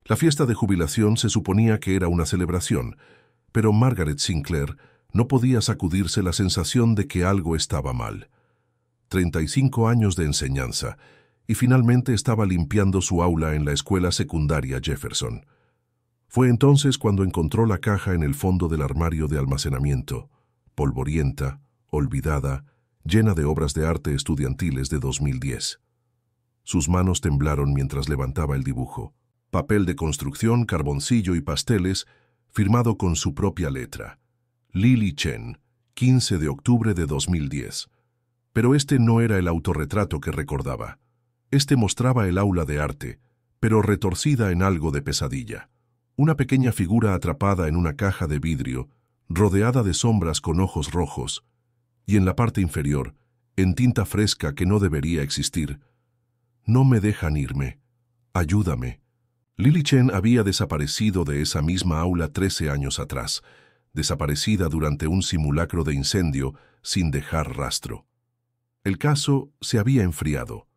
La fiesta de jubilación se suponía que era una celebración, pero Margaret Sinclair no podía sacudirse la sensación de que algo estaba mal. 35 años de enseñanza, y finalmente estaba limpiando su aula en la escuela secundaria Jefferson. Fue entonces cuando encontró la caja en el fondo del armario de almacenamiento, polvorienta, olvidada, llena de obras de arte estudiantiles de 2010. Sus manos temblaron mientras levantaba el dibujo. Papel de construcción, carboncillo y pasteles, firmado con su propia letra. Lily Chen, 15 de octubre de 2010. Pero este no era el autorretrato que recordaba. Este mostraba el aula de arte, pero retorcida en algo de pesadilla. Una pequeña figura atrapada en una caja de vidrio, rodeada de sombras con ojos rojos, y en la parte inferior, en tinta fresca que no debería existir: "No me dejan irme. Ayúdame". Lily Chen había desaparecido de esa misma aula 13 años atrás, desaparecida durante un simulacro de incendio sin dejar rastro. El caso se había enfriado.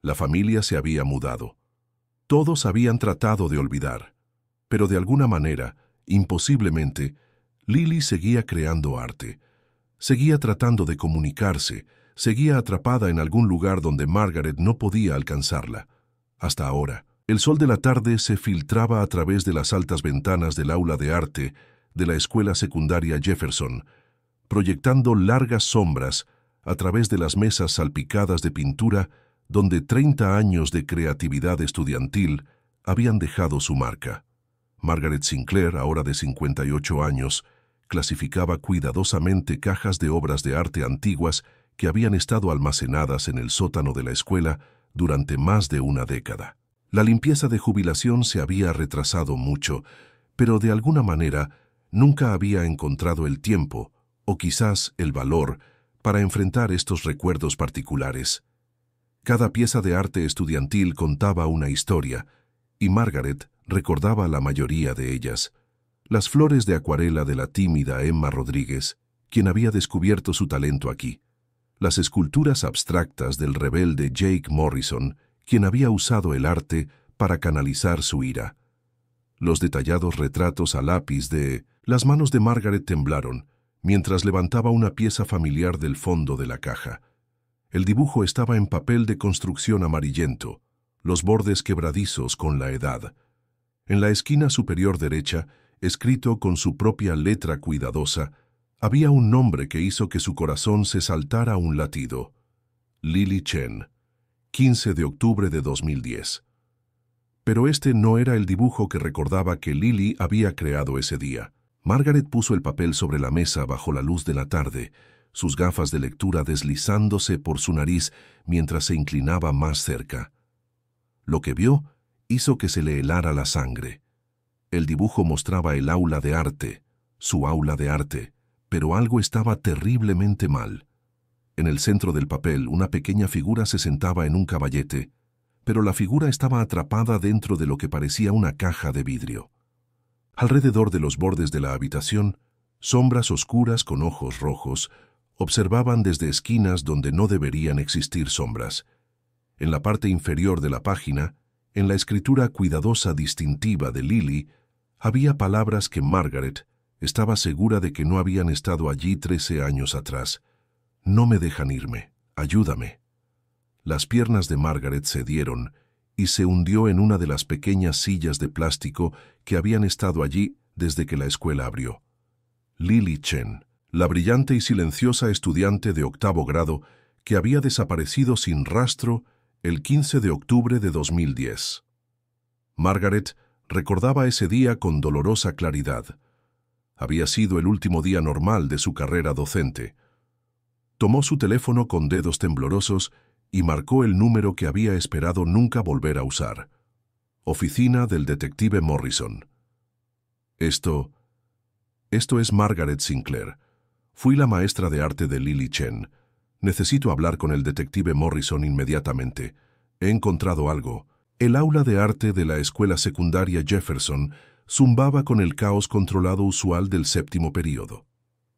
La familia se había mudado. Todos habían tratado de olvidar, pero de alguna manera, imposiblemente, Lily seguía creando arte. Seguía tratando de comunicarse, seguía atrapada en algún lugar donde Margaret no podía alcanzarla. Hasta ahora, el sol de la tarde se filtraba a través de las altas ventanas del aula de arte de la escuela secundaria Jefferson, proyectando largas sombras a través de las mesas salpicadas de pintura donde 30 años de creatividad estudiantil habían dejado su marca. Margaret Sinclair, ahora de 58 años, clasificaba cuidadosamente cajas de obras de arte antiguas que habían estado almacenadas en el sótano de la escuela durante más de una década. La limpieza de jubilación se había retrasado mucho, pero de alguna manera nunca había encontrado el tiempo, o quizás el valor, para enfrentar estos recuerdos particulares. Cada pieza de arte estudiantil contaba una historia, y Margaret recordaba la mayoría de ellas. Las flores de acuarela de la tímida Emma Rodríguez, quien había descubierto su talento aquí. Las esculturas abstractas del rebelde Jake Morrison, quien había usado el arte para canalizar su ira. Los detallados retratos a lápiz de... Las manos de Margaret temblaron mientras levantaba una pieza familiar del fondo de la caja. El dibujo estaba en papel de construcción amarillento, los bordes quebradizos con la edad. En la esquina superior derecha, escrito con su propia letra cuidadosa, había un nombre que hizo que su corazón se saltara un latido: Lily Chen, 15 de octubre de 2010. Pero este no era el dibujo que recordaba que Lily había creado ese día. Margaret puso el papel sobre la mesa bajo la luz de la tarde, sus gafas de lectura deslizándose por su nariz mientras se inclinaba más cerca. Lo que vio hizo que se le helara la sangre. El dibujo mostraba el aula de arte, su aula de arte, pero algo estaba terriblemente mal. En el centro del papel, una pequeña figura se sentaba en un caballete, pero la figura estaba atrapada dentro de lo que parecía una caja de vidrio. Alrededor de los bordes de la habitación, sombras oscuras con ojos rojos observaban desde esquinas donde no deberían existir sombras. En la parte inferior de la página, en la escritura cuidadosa distintiva de Lily, había palabras que Margaret estaba segura de que no habían estado allí 13 años atrás. «No me dejan irme. Ayúdame». Las piernas de Margaret cedieron y se hundió en una de las pequeñas sillas de plástico que habían estado allí desde que la escuela abrió. Lily Chen, la brillante y silenciosa estudiante de 8º grado que había desaparecido sin rastro el 15 de octubre de 2010. Margaret recordaba ese día con dolorosa claridad. Había sido el último día normal de su carrera docente. Tomó su teléfono con dedos temblorosos y marcó el número que había esperado nunca volver a usar. Oficina del detective Morrison. Esto es Margaret Sinclair. Fui la maestra de arte de Lily Chen. Necesito hablar con el detective Morrison inmediatamente. He encontrado algo. El aula de arte de la escuela secundaria Jefferson zumbaba con el caos controlado usual del 7º período.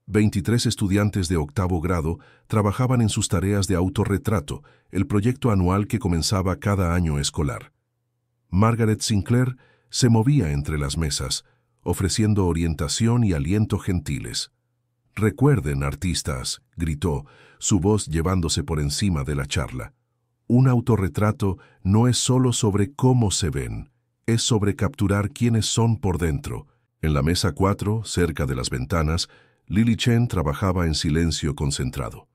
23 estudiantes de 8º grado trabajaban en sus tareas de autorretrato, el proyecto anual que comenzaba cada año escolar. Margaret Sinclair Se movía entre las mesas, ofreciendo orientación y aliento gentiles. «Recuerden, artistas», gritó, su voz llevándose por encima de la charla. «Un autorretrato no es solo sobre cómo se ven, es sobre capturar quiénes son por dentro». En la mesa 4, cerca de las ventanas, Lili Chen trabajaba en silencio concentrado.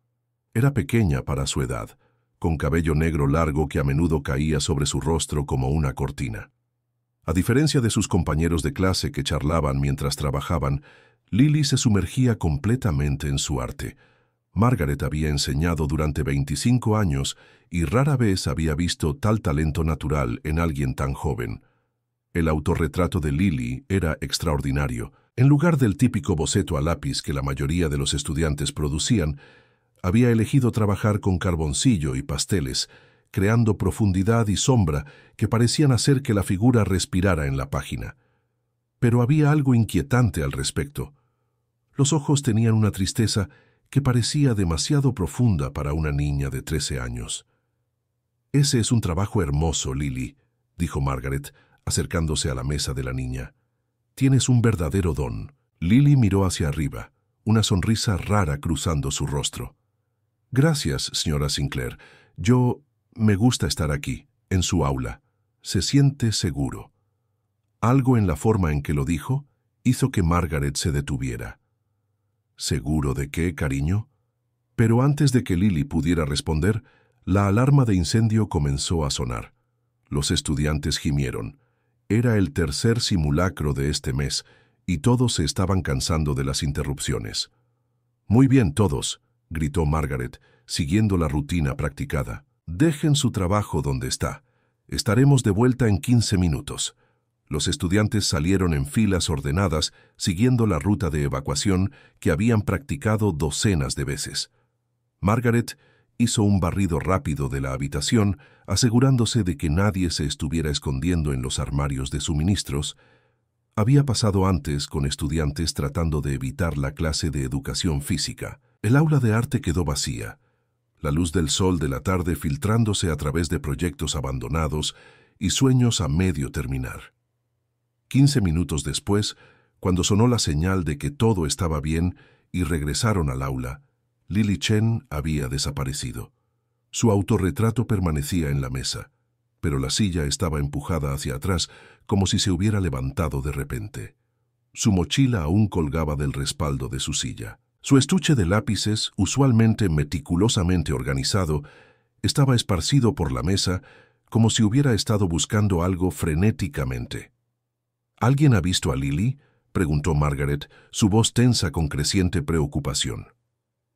Era pequeña para su edad, con cabello negro largo que a menudo caía sobre su rostro como una cortina. A diferencia de sus compañeros de clase que charlaban mientras trabajaban, Lili se sumergía completamente en su arte. Margaret había enseñado durante 25 años y rara vez había visto tal talento natural en alguien tan joven. El autorretrato de Lili era extraordinario. En lugar del típico boceto a lápiz que la mayoría de los estudiantes producían, había elegido trabajar con carboncillo y pasteles, creando profundidad y sombra que parecían hacer que la figura respirara en la página. Pero había algo inquietante al respecto. Los ojos tenían una tristeza que parecía demasiado profunda para una niña de 13 años. «Ese es un trabajo hermoso, Lili», dijo Margaret, acercándose a la mesa de la niña. «Tienes un verdadero don». Lili miró hacia arriba, una sonrisa rara cruzando su rostro. «Gracias, señora Sinclair. Me gusta estar aquí, en su aula. Se siente seguro». Algo en la forma en que lo dijo hizo que Margaret se detuviera. «¿Seguro de qué, cariño?» Pero antes de que Lili pudiera responder, la alarma de incendio comenzó a sonar. Los estudiantes gimieron. Era el tercer simulacro de este mes, y todos se estaban cansando de las interrupciones. «Muy bien, todos», gritó Margaret, siguiendo la rutina practicada. «Dejen su trabajo donde está. Estaremos de vuelta en 15 minutos». Los estudiantes salieron en filas ordenadas, siguiendo la ruta de evacuación que habían practicado docenas de veces. Margaret hizo un barrido rápido de la habitación, asegurándose de que nadie se estuviera escondiendo en los armarios de suministros. Había pasado antes con estudiantes tratando de evitar la clase de educación física. El aula de arte quedó vacía, la luz del sol de la tarde filtrándose a través de proyectos abandonados y sueños a medio terminar. 15 minutos después, cuando sonó la señal de que todo estaba bien y regresaron al aula, Lili Chen había desaparecido. Su autorretrato permanecía en la mesa, pero la silla estaba empujada hacia atrás como si se hubiera levantado de repente. Su mochila aún colgaba del respaldo de su silla. Su estuche de lápices, usualmente meticulosamente organizado, estaba esparcido por la mesa como si hubiera estado buscando algo frenéticamente. «¿Alguien ha visto a Lili?», preguntó Margaret, su voz tensa con creciente preocupación.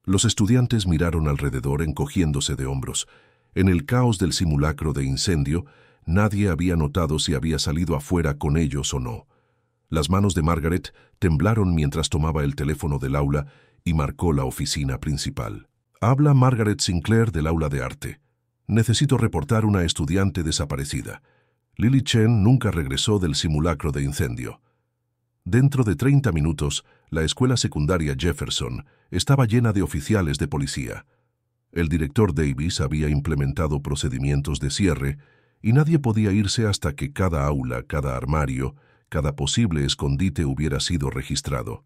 Los estudiantes miraron alrededor encogiéndose de hombros. En el caos del simulacro de incendio, nadie había notado si había salido afuera con ellos o no. Las manos de Margaret temblaron mientras tomaba el teléfono del aula y marcó la oficina principal. «Habla Margaret Sinclair del aula de arte. Necesito reportar una estudiante desaparecida. Lili Chen nunca regresó del simulacro de incendio». Dentro de 30 minutos, la escuela secundaria Jefferson estaba llena de oficiales de policía. El director Davis había implementado procedimientos de cierre y nadie podía irse hasta que cada aula, cada armario, cada posible escondite hubiera sido registrado.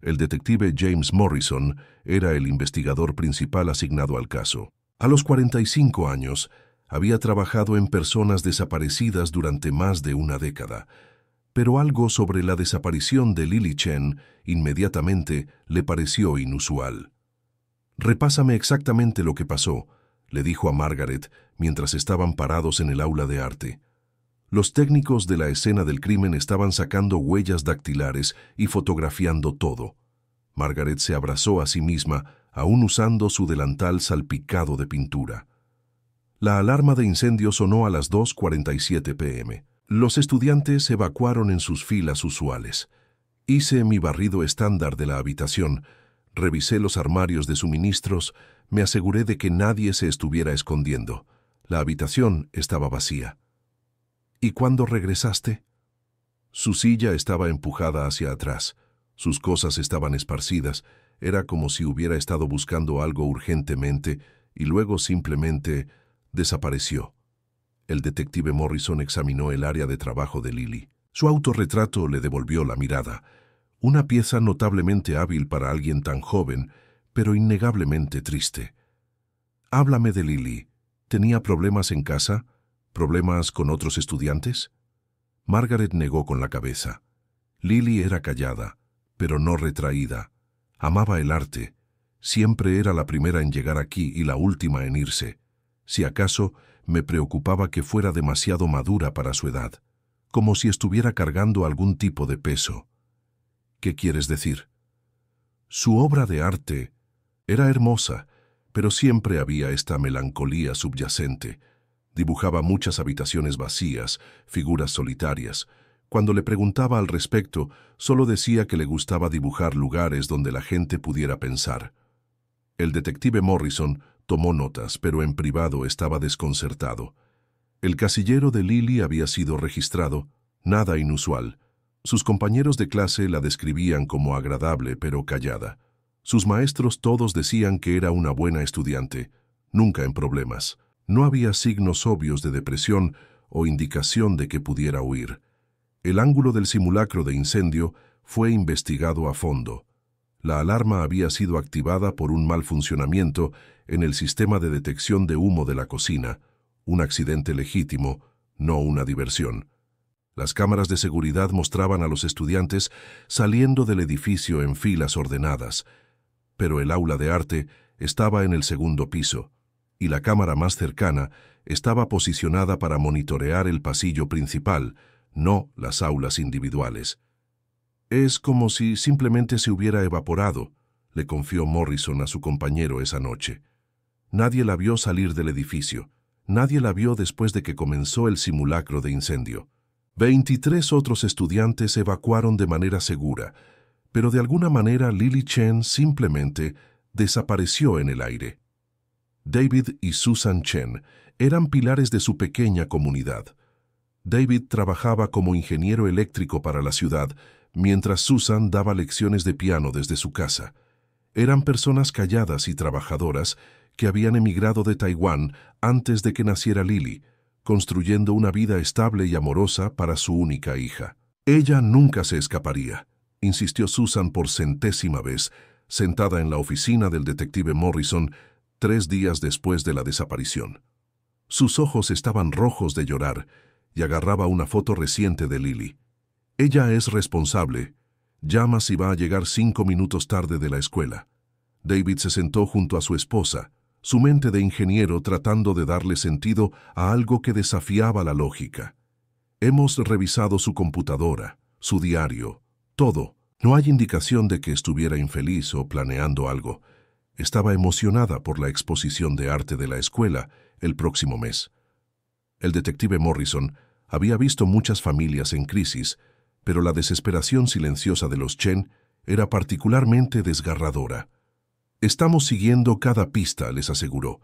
El detective James Morrison era el investigador principal asignado al caso. A los 45 años, había trabajado en personas desaparecidas durante más de una década, pero algo sobre la desaparición de Lili Chen inmediatamente le pareció inusual. «Repásame exactamente lo que pasó», le dijo a Margaret mientras estaban parados en el aula de arte. Los técnicos de la escena del crimen estaban sacando huellas dactilares y fotografiando todo. Margaret se abrazó a sí misma, aún usando su delantal salpicado de pintura. La alarma de incendio sonó a las 2:47 p.m. Los estudiantes evacuaron en sus filas usuales. Hice mi barrido estándar de la habitación, revisé los armarios de suministros, me aseguré de que nadie se estuviera escondiendo. La habitación estaba vacía. «¿Y cuándo regresaste?» Su silla estaba empujada hacia atrás. Sus cosas estaban esparcidas. Era como si hubiera estado buscando algo urgentemente y luego simplemente desapareció. El detective Morrison examinó el área de trabajo de Lili. Su autorretrato le devolvió la mirada, una pieza notablemente hábil para alguien tan joven, pero innegablemente triste. Háblame de Lily. ¿Tenía problemas en casa? ¿Problemas con otros estudiantes? Margaret negó con la cabeza. Lily era callada, pero no retraída. Amaba el arte. Siempre era la primera en llegar aquí y la última en irse. Si acaso, me preocupaba que fuera demasiado madura para su edad, como si estuviera cargando algún tipo de peso. ¿Qué quieres decir? Su obra de arte era hermosa, pero siempre había esta melancolía subyacente. Dibujaba muchas habitaciones vacías, figuras solitarias. Cuando le preguntaba al respecto, solo decía que le gustaba dibujar lugares donde la gente pudiera pensar. El detective Morrison tomó notas, pero en privado estaba desconcertado. El casillero de Lily había sido registrado, nada inusual. Sus compañeros de clase la describían como agradable pero callada. Sus maestros todos decían que era una buena estudiante, nunca en problemas. No había signos obvios de depresión o indicación de que pudiera huir. El ángulo del simulacro de incendio fue investigado a fondo. La alarma había sido activada por un mal funcionamiento en el sistema de detección de humo de la cocina, un accidente legítimo, no una diversión. Las cámaras de seguridad mostraban a los estudiantes saliendo del edificio en filas ordenadas, pero el aula de arte estaba en el segundo piso, y la cámara más cercana estaba posicionada para monitorear el pasillo principal, no las aulas individuales. «Es como si simplemente se hubiera evaporado», le confió Morrison a su compañero esa noche. Nadie la vio salir del edificio. Nadie la vio después de que comenzó el simulacro de incendio. 23 otros estudiantes evacuaron de manera segura, pero de alguna manera Lily Chen simplemente desapareció en el aire. David y Susan Chen eran pilares de su pequeña comunidad. David trabajaba como ingeniero eléctrico para la ciudad, mientras Susan daba lecciones de piano desde su casa. Eran personas calladas y trabajadoras que habían emigrado de Taiwán antes de que naciera Lily, construyendo una vida estable y amorosa para su única hija. Ella nunca se escaparía, insistió Susan por centésima vez, sentada en la oficina del detective Morrison 3 días después de la desaparición. Sus ojos estaban rojos de llorar y agarraba una foto reciente de Lily. Ella es responsable. Llama si va a llegar 5 minutos tarde de la escuela. David se sentó junto a su esposa, su mente de ingeniero tratando de darle sentido a algo que desafiaba la lógica. Hemos revisado su computadora, su diario, todo. No hay indicación de que estuviera infeliz o planeando algo. Estaba emocionada por la exposición de arte de la escuela el próximo mes. El detective Morrison había visto muchas familias en crisis, pero la desesperación silenciosa de los Chen era particularmente desgarradora. «Estamos siguiendo cada pista», les aseguró.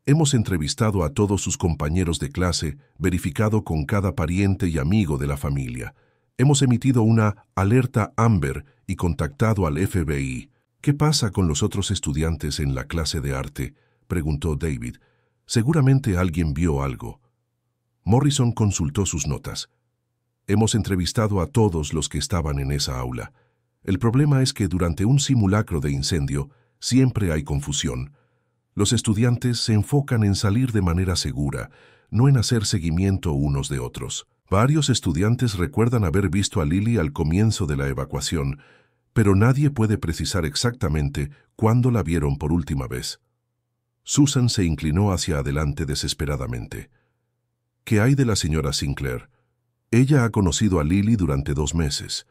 «Hemos entrevistado a todos sus compañeros de clase, verificado con cada pariente y amigo de la familia. Hemos emitido una alerta Amber y contactado al FBI». «¿Qué pasa con los otros estudiantes en la clase de arte?», preguntó David. «Seguramente alguien vio algo». Morrison consultó sus notas. «Hemos entrevistado a todos los que estaban en esa aula. El problema es que durante un simulacro de incendio siempre hay confusión. Los estudiantes se enfocan en salir de manera segura, no en hacer seguimiento unos de otros. Varios estudiantes recuerdan haber visto a Lily al comienzo de la evacuación, pero nadie puede precisar exactamente cuándo la vieron por última vez». Susan se inclinó hacia adelante desesperadamente. «¿Qué hay de la señora Sinclair? Ella ha conocido a Lily durante 2 meses.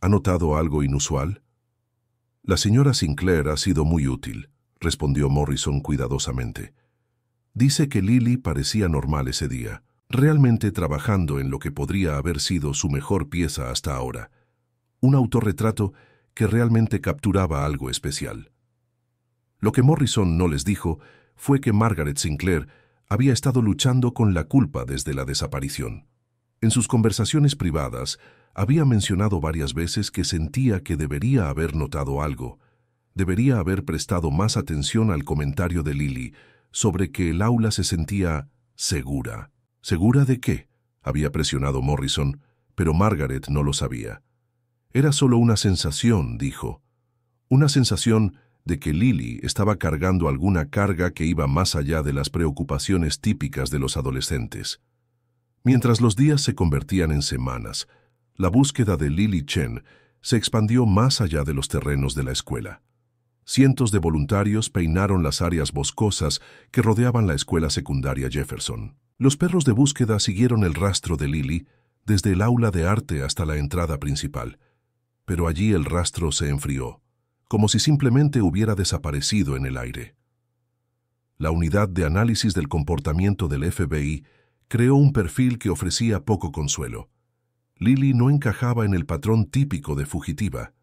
¿Ha notado algo inusual?» «La señora Sinclair ha sido muy útil», respondió Morrison cuidadosamente. «Dice que Lily parecía normal ese día, realmente trabajando en lo que podría haber sido su mejor pieza hasta ahora. Un autorretrato que realmente capturaba algo especial». Lo que Morrison no les dijo fue que Margaret Sinclair había estado luchando con la culpa desde la desaparición. En sus conversaciones privadas, había mencionado varias veces que sentía que debería haber notado algo. Debería haber prestado más atención al comentario de Lily sobre que el aula se sentía segura. ¿Segura de qué?, había presionado Morrison, pero Margaret no lo sabía. Era solo una sensación, dijo. Una sensación de que Lily estaba cargando alguna carga que iba más allá de las preocupaciones típicas de los adolescentes. Mientras los días se convertían en semanas, la búsqueda de Lily Chen se expandió más allá de los terrenos de la escuela. Cientos de voluntarios peinaron las áreas boscosas que rodeaban la escuela secundaria Jefferson. Los perros de búsqueda siguieron el rastro de Lily desde el aula de arte hasta la entrada principal, pero allí el rastro se enfrió, como si simplemente hubiera desaparecido en el aire. La unidad de análisis del comportamiento del FBI creó un perfil que ofrecía poco consuelo. Lily no encajaba en el patrón típico de fugitiva.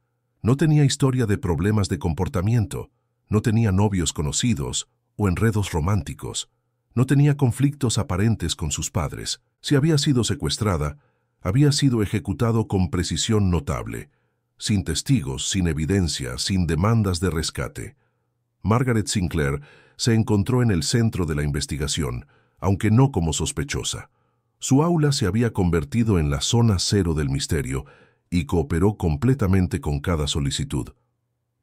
No tenía historia de problemas de comportamiento, no tenía novios conocidos o enredos románticos, no tenía conflictos aparentes con sus padres. Si había sido secuestrada, había sido ejecutado con precisión notable, sin testigos, sin evidencia, sin demandas de rescate. Margaret Sinclair se encontró en el centro de la investigación, aunque no como sospechosa. Su aula se había convertido en la zona cero del misterio y cooperó completamente con cada solicitud.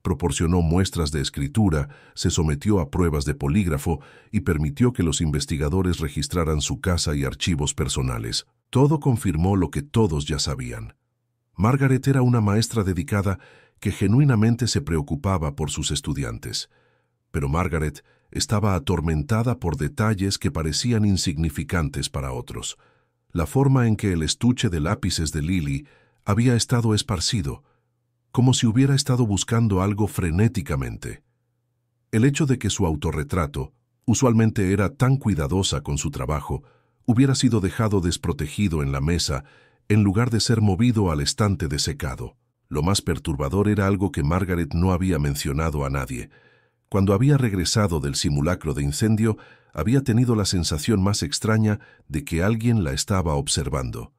Proporcionó muestras de escritura, se sometió a pruebas de polígrafo y permitió que los investigadores registraran su casa y archivos personales. Todo confirmó lo que todos ya sabían. Margaret era una maestra dedicada que genuinamente se preocupaba por sus estudiantes. Pero Margaret estaba atormentada por detalles que parecían insignificantes para otros. La forma en que el estuche de lápices de Lily había estado esparcido, como si hubiera estado buscando algo frenéticamente. El hecho de que su autorretrato, usualmente era tan cuidadosa con su trabajo, hubiera sido dejado desprotegido en la mesa en lugar de ser movido al estante de secado. Lo más perturbador era algo que Margaret no había mencionado a nadie. Cuando había regresado del simulacro de incendio, había tenido la sensación más extraña de que alguien la estaba observando.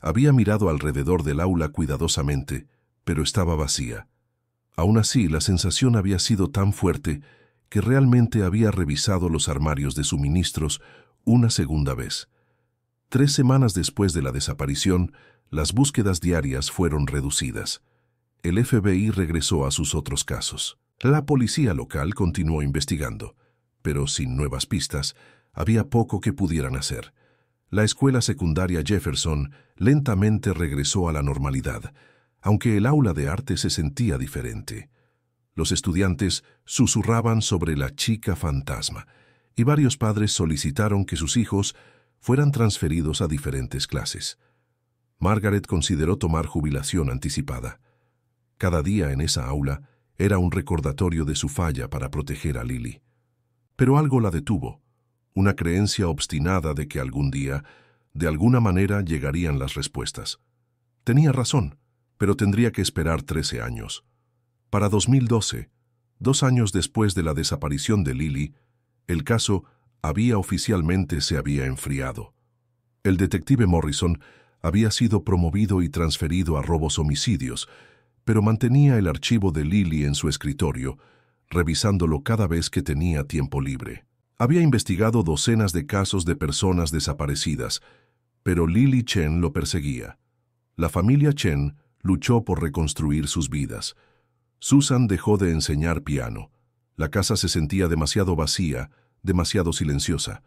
Había mirado alrededor del aula cuidadosamente, pero estaba vacía. Aún así, la sensación había sido tan fuerte que realmente había revisado los armarios de suministros una segunda vez. 3 semanas después de la desaparición, las búsquedas diarias fueron reducidas. El FBI regresó a sus otros casos. La policía local continuó investigando, pero sin nuevas pistas, había poco que pudieran hacer. La escuela secundaria Jefferson lentamente regresó a la normalidad, aunque el aula de arte se sentía diferente. Los estudiantes susurraban sobre la chica fantasma, y varios padres solicitaron que sus hijos fueran transferidos a diferentes clases. Margaret consideró tomar jubilación anticipada. Cada día en esa aula era un recordatorio de su falla para proteger a Lily. Pero algo la detuvo, una creencia obstinada de que algún día, de alguna manera, llegarían las respuestas. Tenía razón, pero tendría que esperar 13 años. Para 2012, 2 años después de la desaparición de Lily, el caso oficialmente se había enfriado. El detective Morrison había sido promovido y transferido a robos homicidios, pero mantenía el archivo de Lily en su escritorio, revisándolo cada vez que tenía tiempo libre. Había investigado docenas de casos de personas desaparecidas, pero Lily Chen lo perseguía. La familia Chen luchó por reconstruir sus vidas. Susan dejó de enseñar piano. La casa se sentía demasiado vacía, demasiado silenciosa.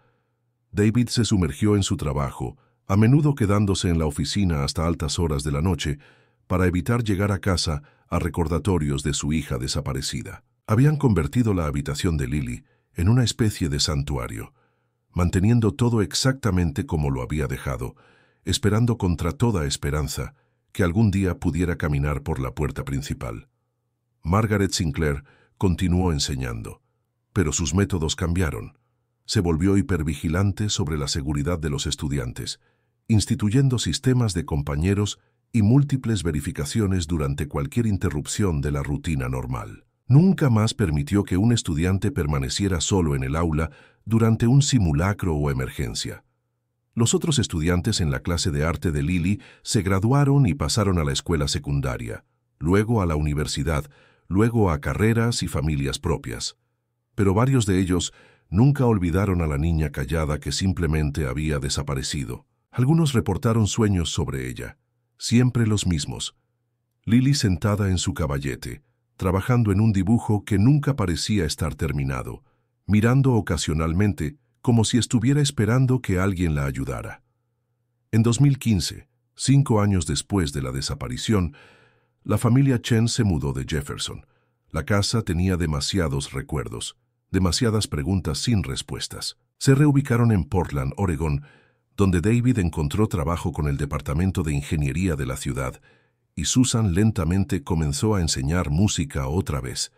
David se sumergió en su trabajo, a menudo quedándose en la oficina hasta altas horas de la noche, para evitar llegar a casa a recordatorios de su hija desaparecida. Habían convertido la habitación de Lily en una especie de santuario, manteniendo todo exactamente como lo había dejado, esperando contra toda esperanza que algún día pudiera caminar por la puerta principal. Margaret Sinclair continuó enseñando, pero sus métodos cambiaron. Se volvió hipervigilante sobre la seguridad de los estudiantes, instituyendo sistemas de compañeros y múltiples verificaciones durante cualquier interrupción de la rutina normal. Nunca más permitió que un estudiante permaneciera solo en el aula durante un simulacro o emergencia. Los otros estudiantes en la clase de arte de Lily se graduaron y pasaron a la escuela secundaria, luego a la universidad, luego a carreras y familias propias. Pero varios de ellos nunca olvidaron a la niña callada que simplemente había desaparecido. Algunos reportaron sueños sobre ella, siempre los mismos. Lily sentada en su caballete, trabajando en un dibujo que nunca parecía estar terminado, mirando ocasionalmente como si estuviera esperando que alguien la ayudara. En 2015, 5 años después de la desaparición, la familia Chen se mudó de Jefferson. La casa tenía demasiados recuerdos, demasiadas preguntas sin respuestas. Se reubicaron en Portland, Oregón, donde David encontró trabajo con el Departamento de Ingeniería de la ciudad, y Susan lentamente comenzó a enseñar música otra vez.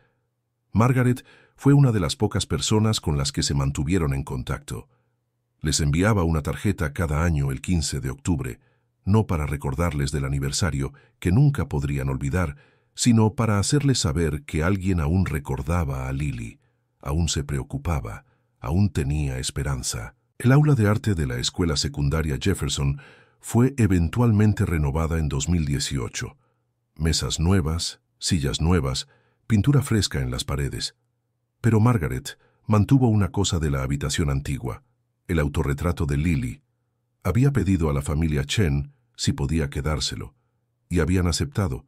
Margaret fue una de las pocas personas con las que se mantuvieron en contacto. Les enviaba una tarjeta cada año el 15 de octubre, no para recordarles del aniversario que nunca podrían olvidar, sino para hacerles saber que alguien aún recordaba a Lily, aún se preocupaba, aún tenía esperanza. El aula de arte de la escuela secundaria Jefferson fue eventualmente renovada en 2018. Mesas nuevas, sillas nuevas, pintura fresca en las paredes. Pero Margaret mantuvo una cosa de la habitación antigua, el autorretrato de Lily. Había pedido a la familia Chen si podía quedárselo, y habían aceptado,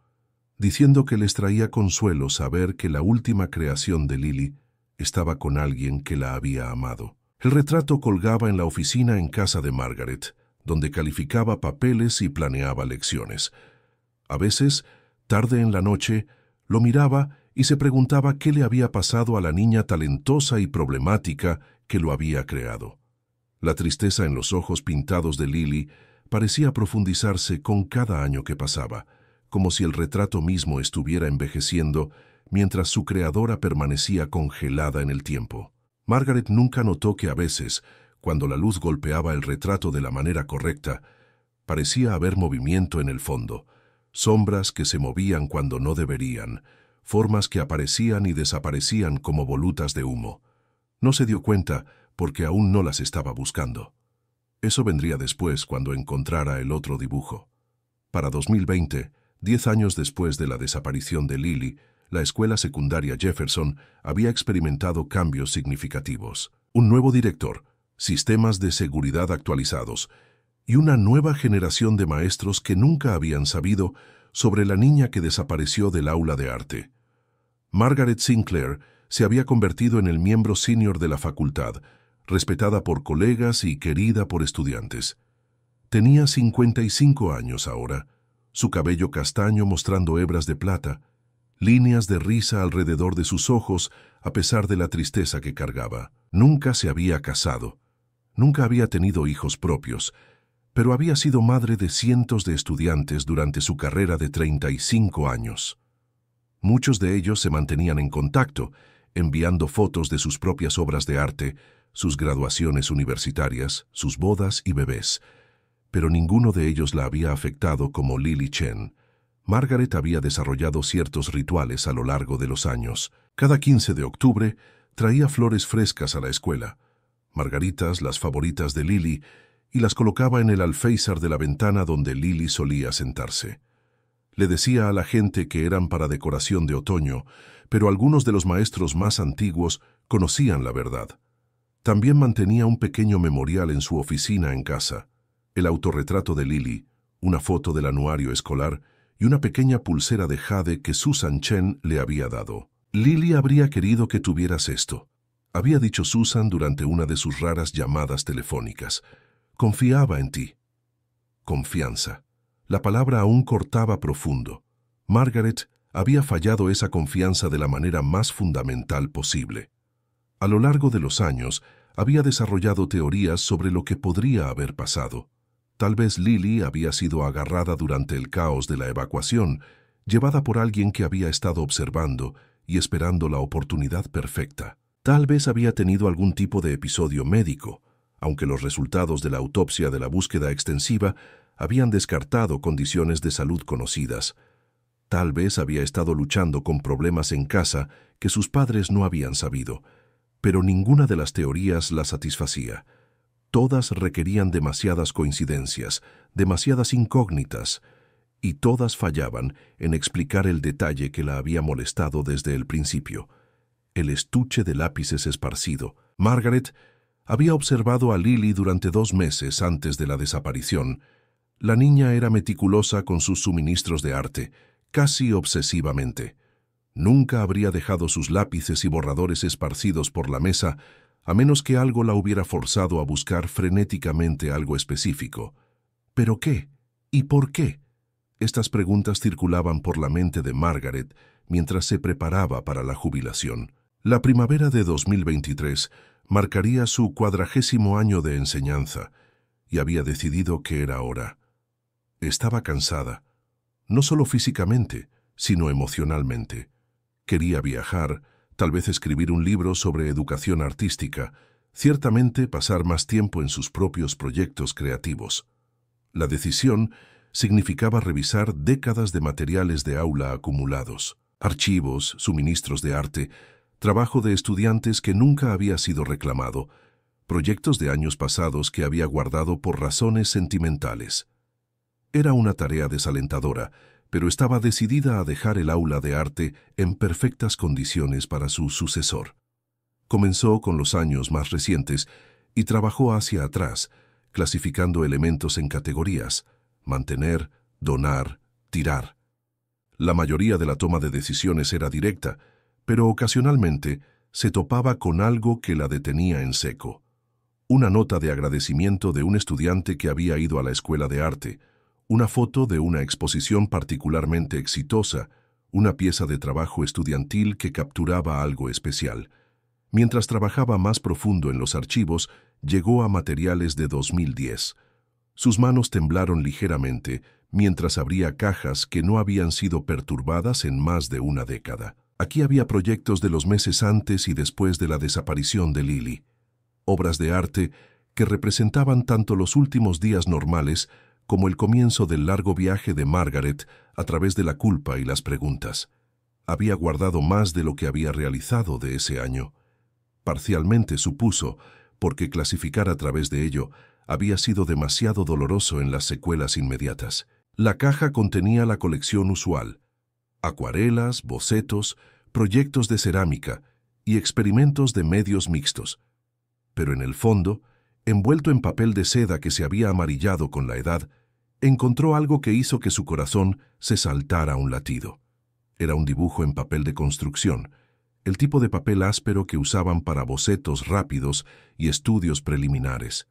diciendo que les traía consuelo saber que la última creación de Lily estaba con alguien que la había amado. El retrato colgaba en la oficina en casa de Margaret, donde calificaba papeles y planeaba lecciones. A veces, tarde en la noche, lo miraba y se preguntaba qué le había pasado a la niña talentosa y problemática que lo había creado. La tristeza en los ojos pintados de Lily parecía profundizarse con cada año que pasaba, como si el retrato mismo estuviera envejeciendo mientras su creadora permanecía congelada en el tiempo. Margaret nunca notó que a veces, cuando la luz golpeaba el retrato de la manera correcta, parecía haber movimiento en el fondo, sombras que se movían cuando no deberían, formas que aparecían y desaparecían como volutas de humo. No se dio cuenta porque aún no las estaba buscando. Eso vendría después cuando encontrara el otro dibujo. Para 2020, 10 años después de la desaparición de Lily, la escuela secundaria Jefferson había experimentado cambios significativos. Un nuevo director, sistemas de seguridad actualizados y una nueva generación de maestros que nunca habían sabido sobre la niña que desapareció del aula de arte. Margaret Sinclair se había convertido en el miembro senior de la facultad, respetada por colegas y querida por estudiantes. Tenía 55 años ahora, su cabello castaño mostrando hebras de plata, líneas de risa alrededor de sus ojos a pesar de la tristeza que cargaba. Nunca se había casado, nunca había tenido hijos propios, pero había sido madre de cientos de estudiantes durante su carrera de 35 años. Muchos de ellos se mantenían en contacto, enviando fotos de sus propias obras de arte, sus graduaciones universitarias, sus bodas y bebés, pero ninguno de ellos la había afectado como Lily Chen. Margaret había desarrollado ciertos rituales a lo largo de los años. Cada 15 de octubre traía flores frescas a la escuela, margaritas, las favoritas de Lily, y las colocaba en el alféizar de la ventana donde Lily solía sentarse. Le decía a la gente que eran para decoración de otoño, pero algunos de los maestros más antiguos conocían la verdad. También mantenía un pequeño memorial en su oficina en casa, el autorretrato de Lily, una foto del anuario escolar y una pequeña pulsera de jade que Susan Chen le había dado. Lily habría querido que tuvieras esto, había dicho Susan durante una de sus raras llamadas telefónicas. Confiaba en ti. Confianza. La palabra aún cortaba profundo. Margaret había fallado esa confianza de la manera más fundamental posible. A lo largo de los años, había desarrollado teorías sobre lo que podría haber pasado. Tal vez Lily había sido agarrada durante el caos de la evacuación, llevada por alguien que había estado observando y esperando la oportunidad perfecta. Tal vez había tenido algún tipo de episodio médico, aunque los resultados de la autopsia de la búsqueda extensiva habían descartado condiciones de salud conocidas. Tal vez había estado luchando con problemas en casa que sus padres no habían sabido, pero ninguna de las teorías la satisfacía. Todas requerían demasiadas coincidencias, demasiadas incógnitas, y todas fallaban en explicar el detalle que la había molestado desde el principio. El estuche de lápices esparcido. Margaret había observado a Lily durante 2 meses antes de la desaparición, La niña era meticulosa con sus suministros de arte, casi obsesivamente. Nunca habría dejado sus lápices y borradores esparcidos por la mesa, a menos que algo la hubiera forzado a buscar frenéticamente algo específico. ¿Pero qué? ¿Y por qué? Estas preguntas circulaban por la mente de Margaret mientras se preparaba para la jubilación. La primavera de 2023 marcaría su 40º año de enseñanza, y había decidido que era hora. Estaba cansada, no solo físicamente, sino emocionalmente. Quería viajar, tal vez escribir un libro sobre educación artística, ciertamente pasar más tiempo en sus propios proyectos creativos. La decisión significaba revisar décadas de materiales de aula acumulados, archivos, suministros de arte, trabajo de estudiantes que nunca había sido reclamado, proyectos de años pasados que había guardado por razones sentimentales. Era una tarea desalentadora, pero estaba decidida a dejar el aula de arte en perfectas condiciones para su sucesor. Comenzó con los años más recientes y trabajó hacia atrás, clasificando elementos en categorías: mantener, donar, tirar. La mayoría de la toma de decisiones era directa, pero ocasionalmente se topaba con algo que la detenía en seco. Una nota de agradecimiento de un estudiante que había ido a la escuela de arte, una foto de una exposición particularmente exitosa, una pieza de trabajo estudiantil que capturaba algo especial. Mientras trabajaba más profundo en los archivos, llegó a materiales de 2010. Sus manos temblaron ligeramente mientras abría cajas que no habían sido perturbadas en más de una década. Aquí había proyectos de los meses antes y después de la desaparición de Lily. Obras de arte que representaban tanto los últimos días normales como el comienzo del largo viaje de Margaret a través de la culpa y las preguntas. Había guardado más de lo que había realizado de ese año. Parcialmente supuso, porque clasificar a través de ello había sido demasiado doloroso en las secuelas inmediatas. La caja contenía la colección usual: acuarelas, bocetos, proyectos de cerámica y experimentos de medios mixtos. Pero en el fondo, envuelto en papel de seda que se había amarillado con la edad, encontró algo que hizo que su corazón se saltara a un latido. Era un dibujo en papel de construcción, el tipo de papel áspero que usaban para bocetos rápidos y estudios preliminares.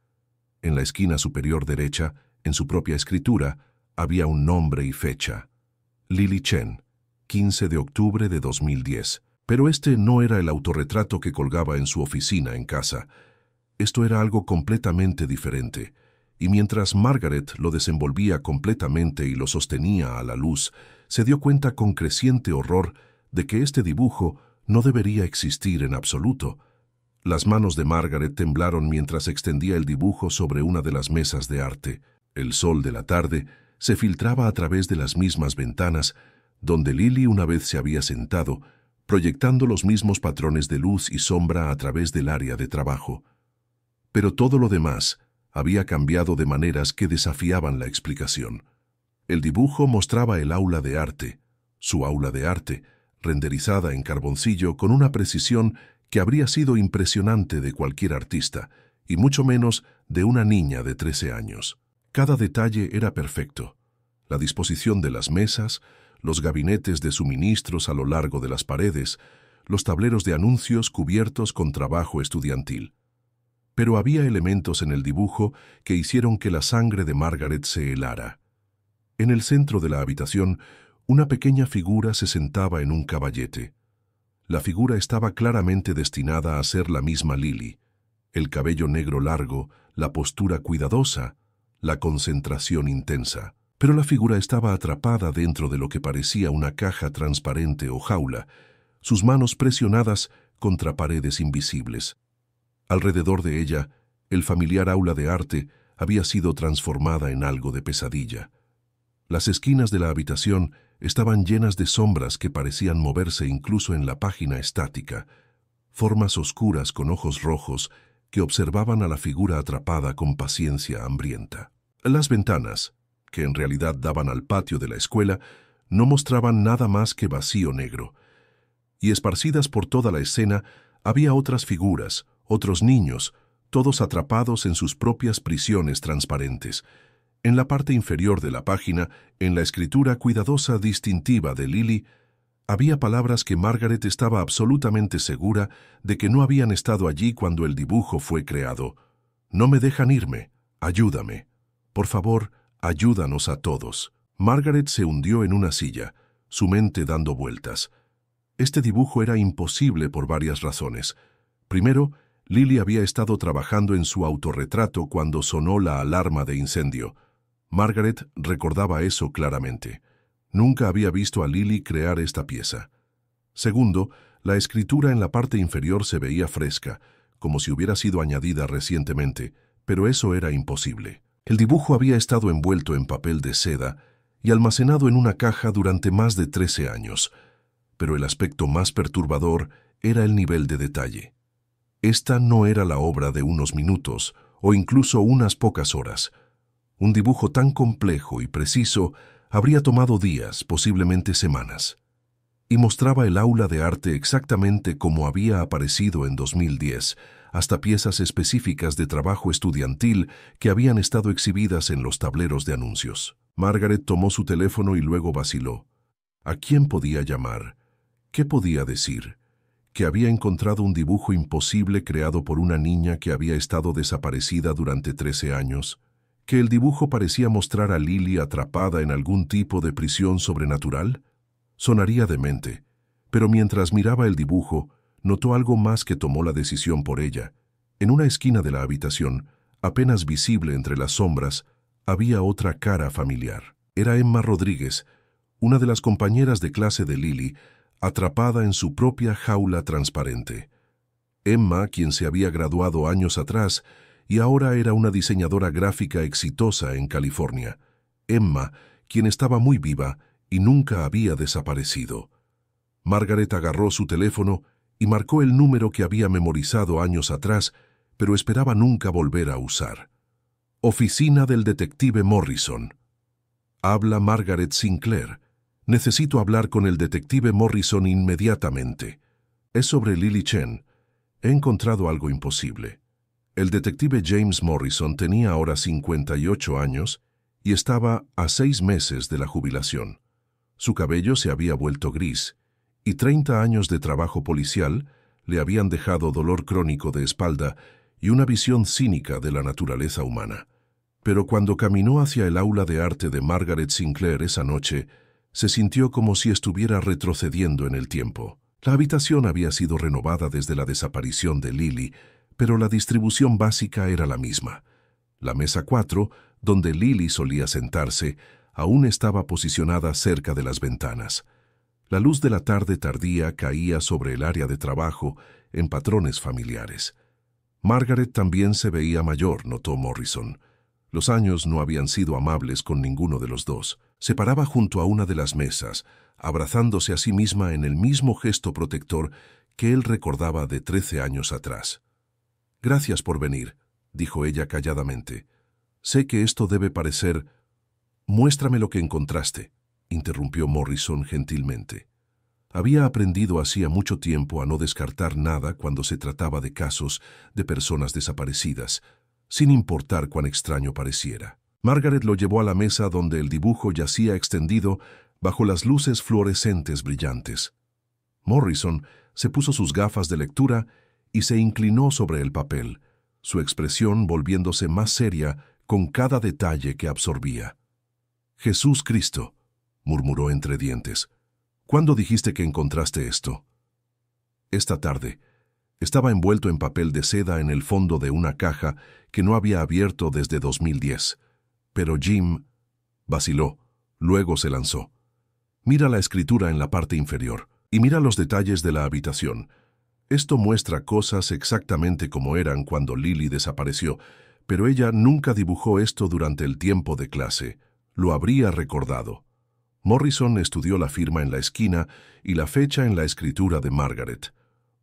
En la esquina superior derecha, en su propia escritura, había un nombre y fecha: Lily Chen, 15 de octubre de 2010. Pero este no era el autorretrato que colgaba en su oficina en casa. Esto era algo completamente diferente, y mientras Margaret lo desenvolvía completamente y lo sostenía a la luz, se dio cuenta con creciente horror de que este dibujo no debería existir en absoluto. Las manos de Margaret temblaron mientras extendía el dibujo sobre una de las mesas de arte. El sol de la tarde se filtraba a través de las mismas ventanas, donde Lily una vez se había sentado, proyectando los mismos patrones de luz y sombra a través del área de trabajo. Pero todo lo demás había cambiado de maneras que desafiaban la explicación. El dibujo mostraba el aula de arte, su aula de arte, renderizada en carboncillo con una precisión que habría sido impresionante de cualquier artista, y mucho menos de una niña de 13 años. Cada detalle era perfecto: la disposición de las mesas, los gabinetes de suministros a lo largo de las paredes, los tableros de anuncios cubiertos con trabajo estudiantil. Pero había elementos en el dibujo que hicieron que la sangre de Margaret se helara. En el centro de la habitación, una pequeña figura se sentaba en un caballete. La figura estaba claramente destinada a ser la misma Lily: el cabello negro largo, la postura cuidadosa, la concentración intensa. Pero la figura estaba atrapada dentro de lo que parecía una caja transparente o jaula, sus manos presionadas contra paredes invisibles. Alrededor de ella, el familiar aula de arte había sido transformada en algo de pesadilla. Las esquinas de la habitación estaban llenas de sombras que parecían moverse incluso en la página estática, formas oscuras con ojos rojos que observaban a la figura atrapada con paciencia hambrienta. Las ventanas, que en realidad daban al patio de la escuela, no mostraban nada más que vacío negro. Y esparcidas por toda la escena había otras figuras, otros niños, todos atrapados en sus propias prisiones transparentes. En la parte inferior de la página, en la escritura cuidadosa distintiva de Lily, había palabras que Margaret estaba absolutamente segura de que no habían estado allí cuando el dibujo fue creado. No me dejan irme. Ayúdame. Por favor, ayúdanos a todos. Margaret se hundió en una silla, su mente dando vueltas. Este dibujo era imposible por varias razones. Primero, Lily había estado trabajando en su autorretrato cuando sonó la alarma de incendio. Margaret recordaba eso claramente. Nunca había visto a Lily crear esta pieza. Segundo, la escritura en la parte inferior se veía fresca, como si hubiera sido añadida recientemente, pero eso era imposible. El dibujo había estado envuelto en papel de seda y almacenado en una caja durante más de 13 años, pero el aspecto más perturbador era el nivel de detalle. Esta no era la obra de unos minutos o incluso unas pocas horas. Un dibujo tan complejo y preciso habría tomado días, posiblemente semanas, y mostraba el aula de arte exactamente como había aparecido en 2010, hasta piezas específicas de trabajo estudiantil que habían estado exhibidas en los tableros de anuncios. Margaret tomó su teléfono y luego vaciló. ¿A quién podía llamar? ¿Qué podía decir? ¿Que había encontrado un dibujo imposible creado por una niña que había estado desaparecida durante 13 años? ¿Que el dibujo parecía mostrar a Lily atrapada en algún tipo de prisión sobrenatural? Sonaría demente, pero mientras miraba el dibujo, notó algo más que tomó la decisión por ella. En una esquina de la habitación, apenas visible entre las sombras, había otra cara familiar. Era Emma Rodríguez, una de las compañeras de clase de Lily, atrapada en su propia jaula transparente. Emma, quien se había graduado años atrás, y ahora era una diseñadora gráfica exitosa en California. Emma, quien estaba muy viva y nunca había desaparecido. Margaret agarró su teléfono y marcó el número que había memorizado años atrás, pero esperaba nunca volver a usar. Oficina del detective Morrison. Habla Margaret Sinclair. Necesito hablar con el detective Morrison inmediatamente. Es sobre Lily Chen. He encontrado algo imposible. El detective James Morrison tenía ahora 58 años y estaba a 6 meses de la jubilación. Su cabello se había vuelto gris y 30 años de trabajo policial le habían dejado dolor crónico de espalda y una visión cínica de la naturaleza humana. Pero cuando caminó hacia el aula de arte de Margaret Sinclair esa noche, se sintió como si estuviera retrocediendo en el tiempo. La habitación había sido renovada desde la desaparición de Lily, pero la distribución básica era la misma. La mesa 4, donde Lily solía sentarse, aún estaba posicionada cerca de las ventanas. La luz de la tarde tardía caía sobre el área de trabajo en patrones familiares. Margaret también se veía mayor, notó Morrison. Los años no habían sido amables con ninguno de los dos. Se paraba junto a una de las mesas, abrazándose a sí misma en el mismo gesto protector que él recordaba de 13 años atrás. «Gracias por venir», dijo ella calladamente. «Sé que esto debe parecer...» «Muéstrame lo que encontraste», interrumpió Morrison gentilmente. Había aprendido hacía mucho tiempo a no descartar nada cuando se trataba de casos de personas desaparecidas, sin importar cuán extraño pareciera. Margaret lo llevó a la mesa donde el dibujo yacía extendido bajo las luces fluorescentes brillantes. Morrison se puso sus gafas de lectura y se inclinó sobre el papel, su expresión volviéndose más seria con cada detalle que absorbía. «Jesús Cristo», murmuró entre dientes. «¿Cuándo dijiste que encontraste esto?» «Esta tarde». Estaba envuelto en papel de seda en el fondo de una caja que no había abierto desde 2010. Pero Jim vaciló, luego se lanzó. «Mira la escritura en la parte inferior y mira los detalles de la habitación. Esto muestra cosas exactamente como eran cuando Lily desapareció, pero ella nunca dibujó esto durante el tiempo de clase. Lo habría recordado». Morrison estudió la firma en la esquina y la fecha en la escritura de Margaret.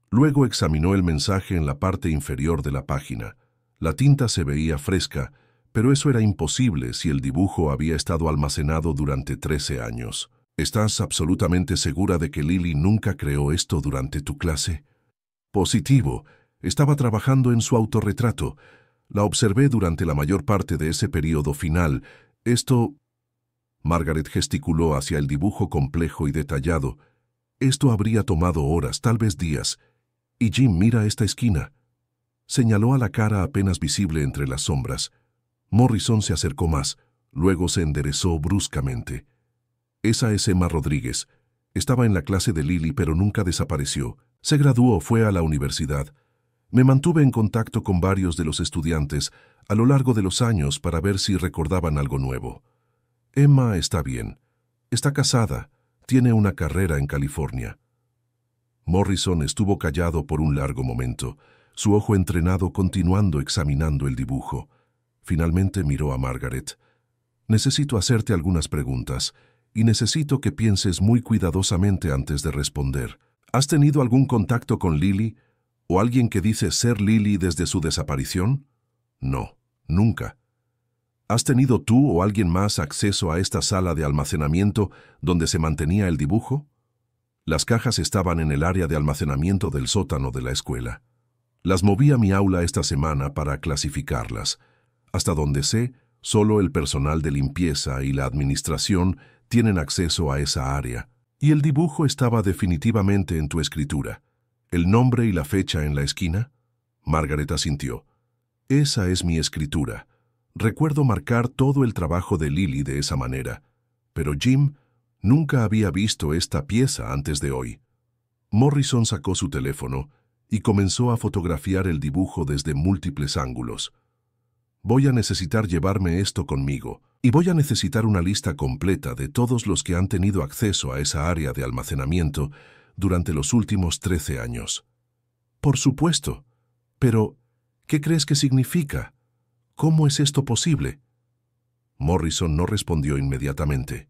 Luego examinó el mensaje en la parte inferior de la página. La tinta se veía fresca, pero eso era imposible si el dibujo había estado almacenado durante 13 años. «¿Estás absolutamente segura de que Lily nunca creó esto durante tu clase?» «Positivo. Estaba trabajando en su autorretrato. La observé durante la mayor parte de ese periodo final, Esto... Margaret gesticuló hacia el dibujo complejo y detallado. Esto habría tomado horas, tal vez días. Y Jim, mira esta esquina. Señaló a la cara apenas visible entre las sombras. Morrison se acercó más, luego se enderezó bruscamente. Esa es Emma Rodríguez. Estaba en la clase de Lily, pero nunca desapareció. Se graduó, fue a la universidad. Me mantuve en contacto con varios de los estudiantes a lo largo de los años para ver si recordaban algo nuevo. Emma está bien. Está casada. Tiene una carrera en California. Morrison estuvo callado por un largo momento, su ojo entrenado continuando examinando el dibujo. Finalmente miró a Margaret. Necesito hacerte algunas preguntas, y necesito que pienses muy cuidadosamente antes de responder. ¿Has tenido algún contacto con Lily, o alguien que dice ser Lily desde su desaparición? No, nunca. ¿Has tenido tú o alguien más acceso a esta sala de almacenamiento donde se mantenía el dibujo? Las cajas estaban en el área de almacenamiento del sótano de la escuela. Las moví a mi aula esta semana para clasificarlas. Hasta donde sé, solo el personal de limpieza y la administración tienen acceso a esa área. Y el dibujo estaba definitivamente en tu escritura. ¿El nombre y la fecha en la esquina? Margaret asintió. Esa es mi escritura. Recuerdo marcar todo el trabajo de Lily de esa manera. Pero Jim nunca había visto esta pieza antes de hoy. Morrison sacó su teléfono y comenzó a fotografiar el dibujo desde múltiples ángulos. Voy a necesitar llevarme esto conmigo, y voy a necesitar una lista completa de todos los que han tenido acceso a esa área de almacenamiento durante los últimos 13 años. Por supuesto. Pero, ¿qué crees que significa? ¿Cómo es esto posible? Morrison no respondió inmediatamente.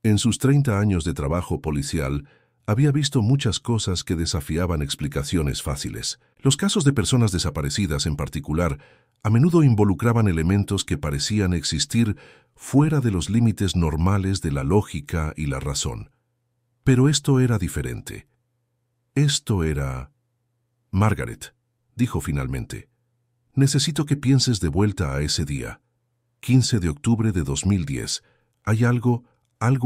En sus 30 años de trabajo policial, había visto muchas cosas que desafiaban explicaciones fáciles. Los casos de personas desaparecidas en particular a menudo involucraban elementos que parecían existir fuera de los límites normales de la lógica y la razón. Pero esto era diferente. Esto era... Margaret, dijo finalmente, necesito que pienses de vuelta a ese día. 15 de octubre de 2010. ¿Hay algo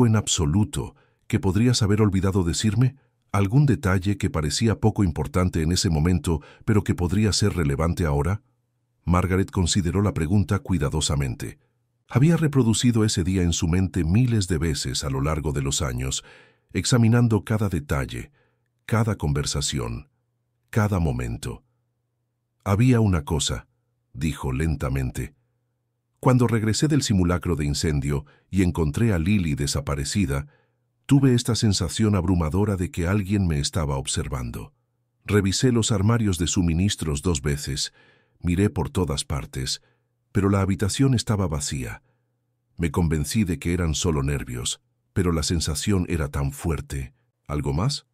en absoluto que podrías haber olvidado decirme? ¿Algún detalle que parecía poco importante en ese momento, pero que podría ser relevante ahora? Margaret consideró la pregunta cuidadosamente. Había reproducido ese día en su mente miles de veces a lo largo de los años, examinando cada detalle, cada conversación, cada momento. Había una cosa, dijo lentamente. Cuando regresé del simulacro de incendio y encontré a Lily desaparecida, tuve esta sensación abrumadora de que alguien me estaba observando. Revisé los armarios de suministros 2 veces, miré por todas partes, pero la habitación estaba vacía. Me convencí de que eran solo nervios, pero la sensación era tan fuerte. ¿Algo más?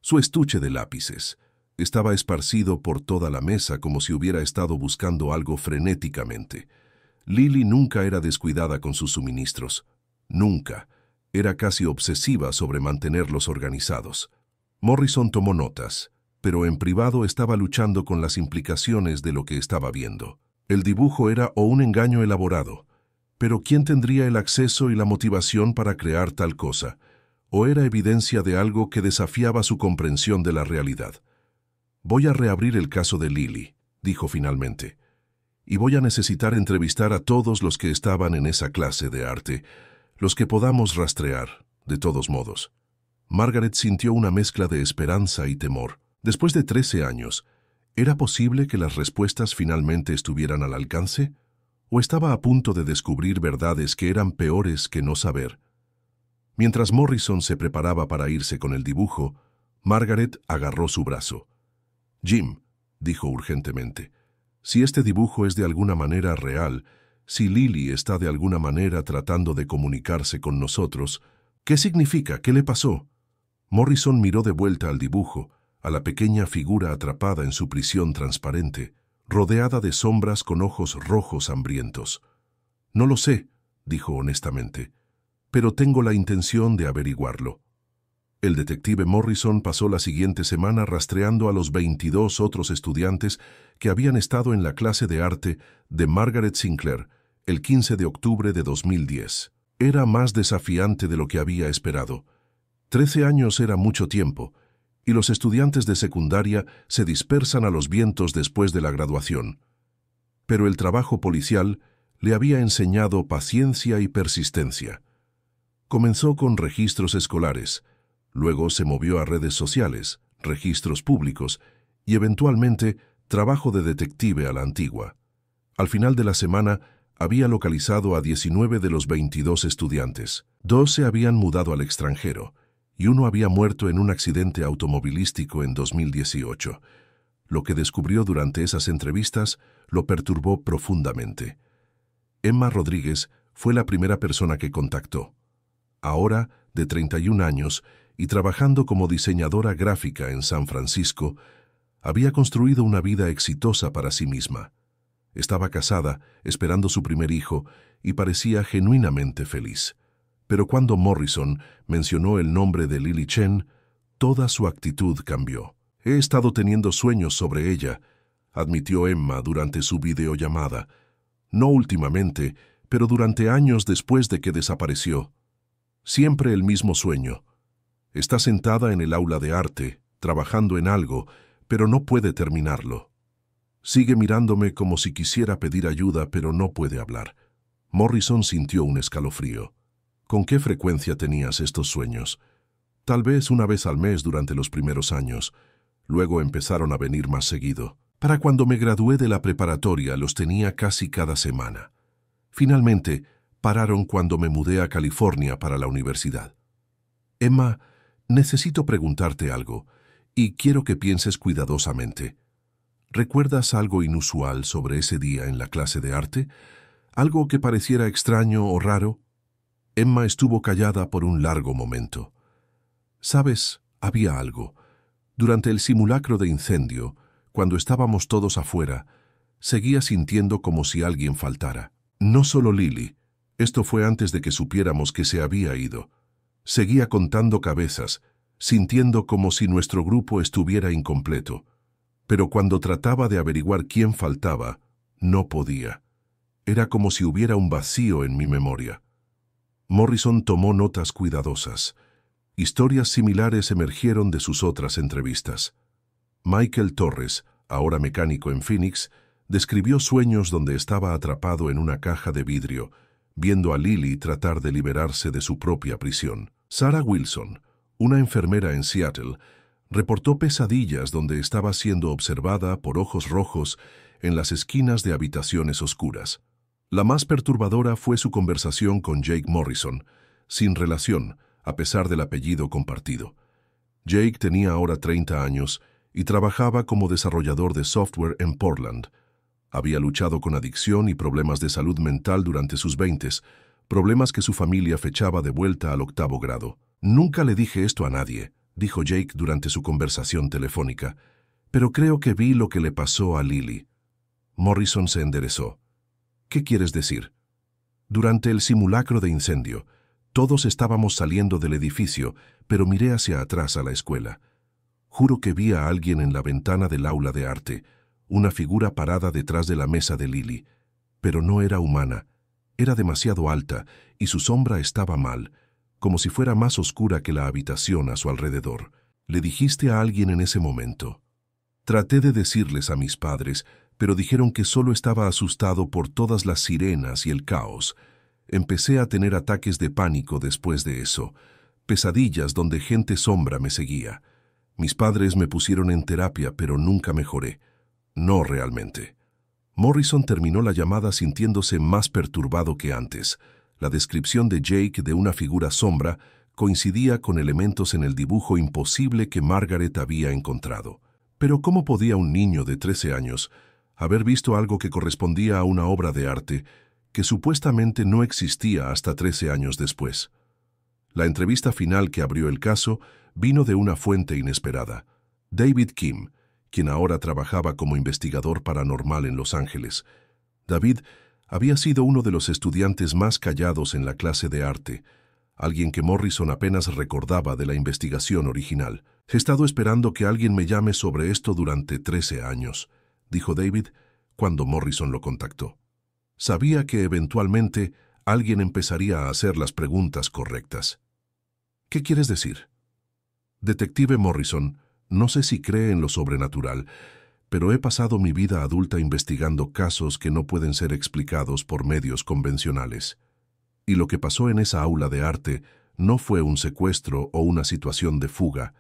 Su estuche de lápices. Estaba esparcido por toda la mesa como si hubiera estado buscando algo frenéticamente. Lily nunca era descuidada con sus suministros. Nunca. Era casi obsesiva sobre mantenerlos organizados. Morrison tomó notas, pero en privado estaba luchando con las implicaciones de lo que estaba viendo. El dibujo era o un engaño elaborado, pero ¿quién tendría el acceso y la motivación para crear tal cosa? ¿O era evidencia de algo que desafiaba su comprensión de la realidad? Voy a reabrir el caso de Lily, dijo finalmente, y voy a necesitar entrevistar a todos los que estaban en esa clase de arte, los que podamos rastrear, de todos modos. Margaret sintió una mezcla de esperanza y temor. Después de 13 años, ¿era posible que las respuestas finalmente estuvieran al alcance? ¿O estaba a punto de descubrir verdades que eran peores que no saber? Mientras Morrison se preparaba para irse con el dibujo, Margaret agarró su brazo. Jim, dijo urgentemente, si este dibujo es de alguna manera real, si Lily está de alguna manera tratando de comunicarse con nosotros, ¿qué significa? ¿Qué le pasó? Morrison miró de vuelta al dibujo, a la pequeña figura atrapada en su prisión transparente, rodeada de sombras con ojos rojos hambrientos. No lo sé, dijo honestamente, pero tengo la intención de averiguarlo. El detective Morrison pasó la siguiente semana rastreando a los 22 otros estudiantes que habían estado en la clase de arte de Margaret Sinclair el 15 de octubre de 2010. Era más desafiante de lo que había esperado. 13 años era mucho tiempo, y los estudiantes de secundaria se dispersan a los vientos después de la graduación. Pero el trabajo policial le había enseñado paciencia y persistencia. Comenzó con registros escolares, luego se movió a redes sociales, registros públicos y eventualmente trabajo de detective a la antigua. Al final de la semana había localizado a 19 de los 22 estudiantes. 12 habían mudado al extranjero y uno había muerto en un accidente automovilístico en 2018. Lo que descubrió durante esas entrevistas lo perturbó profundamente. Emma Rodríguez fue la primera persona que contactó. Ahora, de 31 años y trabajando como diseñadora gráfica en San Francisco, había construido una vida exitosa para sí misma. Estaba casada, esperando su primer hijo, y parecía genuinamente feliz. Pero cuando Morrison mencionó el nombre de Lily Chen, toda su actitud cambió. «He estado teniendo sueños sobre ella», admitió Emma durante su videollamada. «No últimamente, pero durante años después de que desapareció. Siempre el mismo sueño. Está sentada en el aula de arte, trabajando en algo, pero no puede terminarlo. Sigue mirándome como si quisiera pedir ayuda, pero no puede hablar». Morrison sintió un escalofrío. «¿Con qué frecuencia tenías estos sueños?» «Tal vez una vez al mes durante los primeros años. Luego empezaron a venir más seguido. Para cuando me gradué de la preparatoria los tenía casi cada semana. Finalmente, pararon cuando me mudé a California para la universidad». «Emma, necesito preguntarte algo, y quiero que pienses cuidadosamente. ¿Recuerdas algo inusual sobre ese día en la clase de arte? ¿Algo que pareciera extraño o raro?» Emma estuvo callada por un largo momento. «Sabes, había algo. Durante el simulacro de incendio, cuando estábamos todos afuera, seguía sintiendo como si alguien faltara. No solo Lily. Esto fue antes de que supiéramos que se había ido. Seguía contando cabezas, sintiendo como si nuestro grupo estuviera incompleto. Pero cuando trataba de averiguar quién faltaba, no podía. Era como si hubiera un vacío en mi memoria». Morrison tomó notas cuidadosas. Historias similares emergieron de sus otras entrevistas. Michael Torres, ahora mecánico en Phoenix, describió sueños donde estaba atrapado en una caja de vidrio, viendo a Lily tratar de liberarse de su propia prisión. Sarah Wilson, una enfermera en Seattle, reportó pesadillas donde estaba siendo observada por ojos rojos en las esquinas de habitaciones oscuras. La más perturbadora fue su conversación con Jake Morrison, sin relación, a pesar del apellido compartido. Jake tenía ahora 30 años y trabajaba como desarrollador de software en Portland. Había luchado con adicción y problemas de salud mental durante sus 20s, problemas que su familia fechaba de vuelta al 8º grado. «Nunca le dije esto a nadie», dijo Jake durante su conversación telefónica, «pero creo que vi lo que le pasó a Lily». Morrison se enderezó. «¿Qué quieres decir?» «Durante el simulacro de incendio, todos estábamos saliendo del edificio, pero miré hacia atrás a la escuela. Juro que vi a alguien en la ventana del aula de arte, una figura parada detrás de la mesa de Lily, pero no era humana. Era demasiado alta y su sombra estaba mal, como si fuera más oscura que la habitación a su alrededor». «¿Le dijiste a alguien en ese momento?» «Traté de decirles a mis padres, pero dijeron que solo estaba asustado por todas las sirenas y el caos. Empecé a tener ataques de pánico después de eso, pesadillas donde gente sombra me seguía. Mis padres me pusieron en terapia, pero nunca mejoré. No realmente». Morrison terminó la llamada sintiéndose más perturbado que antes. La descripción de Jake de una figura sombra coincidía con elementos en el dibujo imposible que Margaret había encontrado. Pero ¿cómo podía un niño de 13 años haber visto algo que correspondía a una obra de arte que supuestamente no existía hasta 13 años después? La entrevista final que abrió el caso vino de una fuente inesperada. David Kim, quien ahora trabajaba como investigador paranormal en Los Ángeles. David había sido uno de los estudiantes más callados en la clase de arte, alguien que Morrison apenas recordaba de la investigación original. «He estado esperando que alguien me llame sobre esto durante 13 años», dijo David cuando Morrison lo contactó. Sabía que eventualmente alguien empezaría a hacer las preguntas correctas. ¿Qué quieres decir? Detective Morrison, no sé si cree en lo sobrenatural, pero he pasado mi vida adulta investigando casos que no pueden ser explicados por medios convencionales. Y lo que pasó en esa aula de arte no fue un secuestro o una situación de fuga,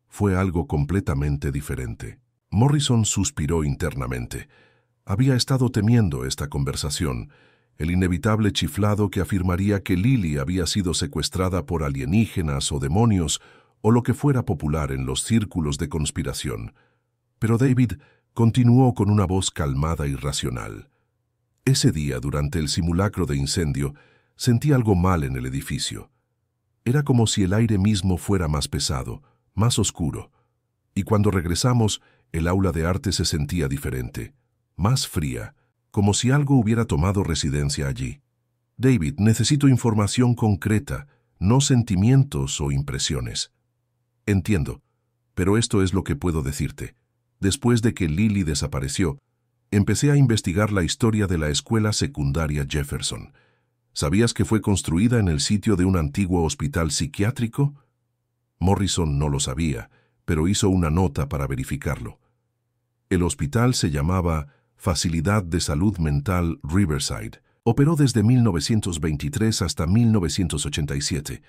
fue algo completamente diferente. Morrison suspiró internamente. Había estado temiendo esta conversación, el inevitable chiflado que afirmaría que Lily había sido secuestrada por alienígenas o demonios o lo que fuera popular en los círculos de conspiración. Pero David continuó con una voz calmada y racional. Ese día, durante el simulacro de incendio, sentí algo mal en el edificio. Era como si el aire mismo fuera más pesado, más oscuro. Y cuando regresamos, el aula de arte se sentía diferente, más fría, como si algo hubiera tomado residencia allí. David, necesito información concreta, no sentimientos o impresiones. Entiendo, pero esto es lo que puedo decirte. Después de que Lily desapareció, empecé a investigar la historia de la escuela secundaria Jefferson. ¿Sabías que fue construida en el sitio de un antiguo hospital psiquiátrico? Morrison no lo sabía, pero hizo una nota para verificarlo. El hospital se llamaba Facilidad de Salud Mental Riverside. Operó desde 1923 hasta 1987,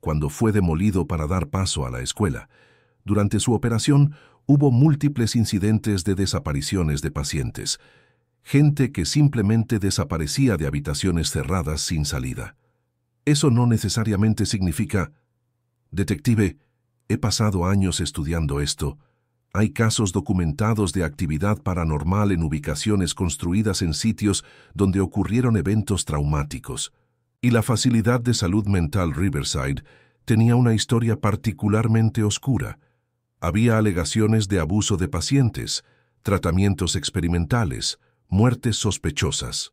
cuando fue demolido para dar paso a la escuela. Durante su operación hubo múltiples incidentes de desapariciones de pacientes, gente que simplemente desaparecía de habitaciones cerradas sin salida. Eso no necesariamente significa... Detective, he pasado años estudiando esto. Hay casos documentados de actividad paranormal en ubicaciones construidas en sitios donde ocurrieron eventos traumáticos. Y la Facilidad de Salud Mental Riverside tenía una historia particularmente oscura. Había alegaciones de abuso de pacientes, tratamientos experimentales, muertes sospechosas.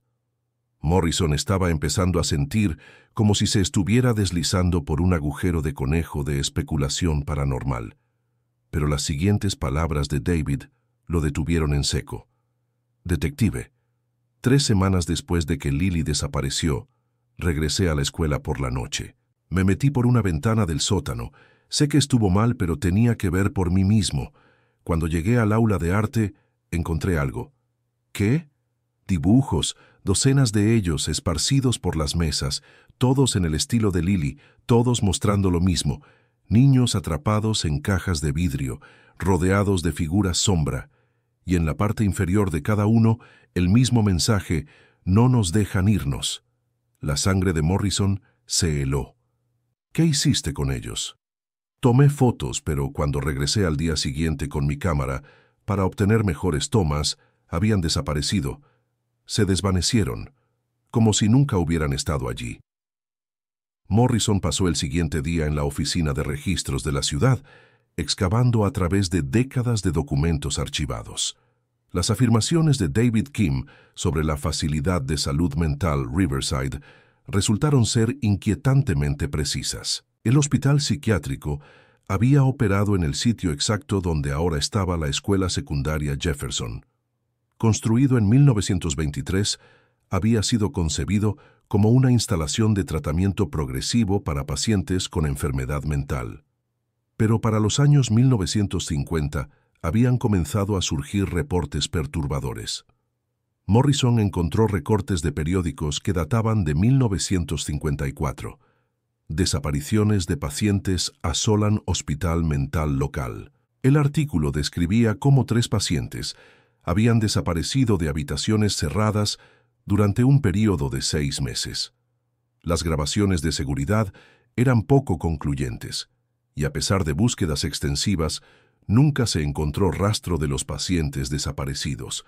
Morrison estaba empezando a sentir como si se estuviera deslizando por un agujero de conejo de especulación paranormal. Pero las siguientes palabras de David lo detuvieron en seco. Detective, 3 semanas después de que Lily desapareció, regresé a la escuela por la noche. Me metí por una ventana del sótano. Sé que estuvo mal, pero tenía que ver por mí mismo. Cuando llegué al aula de arte, encontré algo. ¿Qué? Dibujos, docenas de ellos esparcidos por las mesas, todos en el estilo de Lily, todos mostrando lo mismo. Niños atrapados en cajas de vidrio, rodeados de figuras sombra. Y en la parte inferior de cada uno, el mismo mensaje: no nos dejan irnos. La sangre de Morrison se heló. ¿Qué hiciste con ellos? Tomé fotos, pero cuando regresé al día siguiente con mi cámara, para obtener mejores tomas, habían desaparecido. Se desvanecieron, como si nunca hubieran estado allí. Morrison pasó el siguiente día en la oficina de registros de la ciudad, excavando a través de décadas de documentos archivados. Las afirmaciones de David Kim sobre la Facilidad de Salud Mental Riverside resultaron ser inquietantemente precisas. El hospital psiquiátrico había operado en el sitio exacto donde ahora estaba la escuela secundaria Jefferson. Construido en 1923, había sido concebido como una instalación de tratamiento progresivo para pacientes con enfermedad mental. Pero para los años 1950 habían comenzado a surgir reportes perturbadores. Morrison encontró recortes de periódicos que databan de 1954. Desapariciones de pacientes asolan hospital mental local. El artículo describía cómo 3 pacientes habían desaparecido de habitaciones cerradas durante un período de 6 meses. Las grabaciones de seguridad eran poco concluyentes, y a pesar de búsquedas extensivas, nunca se encontró rastro de los pacientes desaparecidos.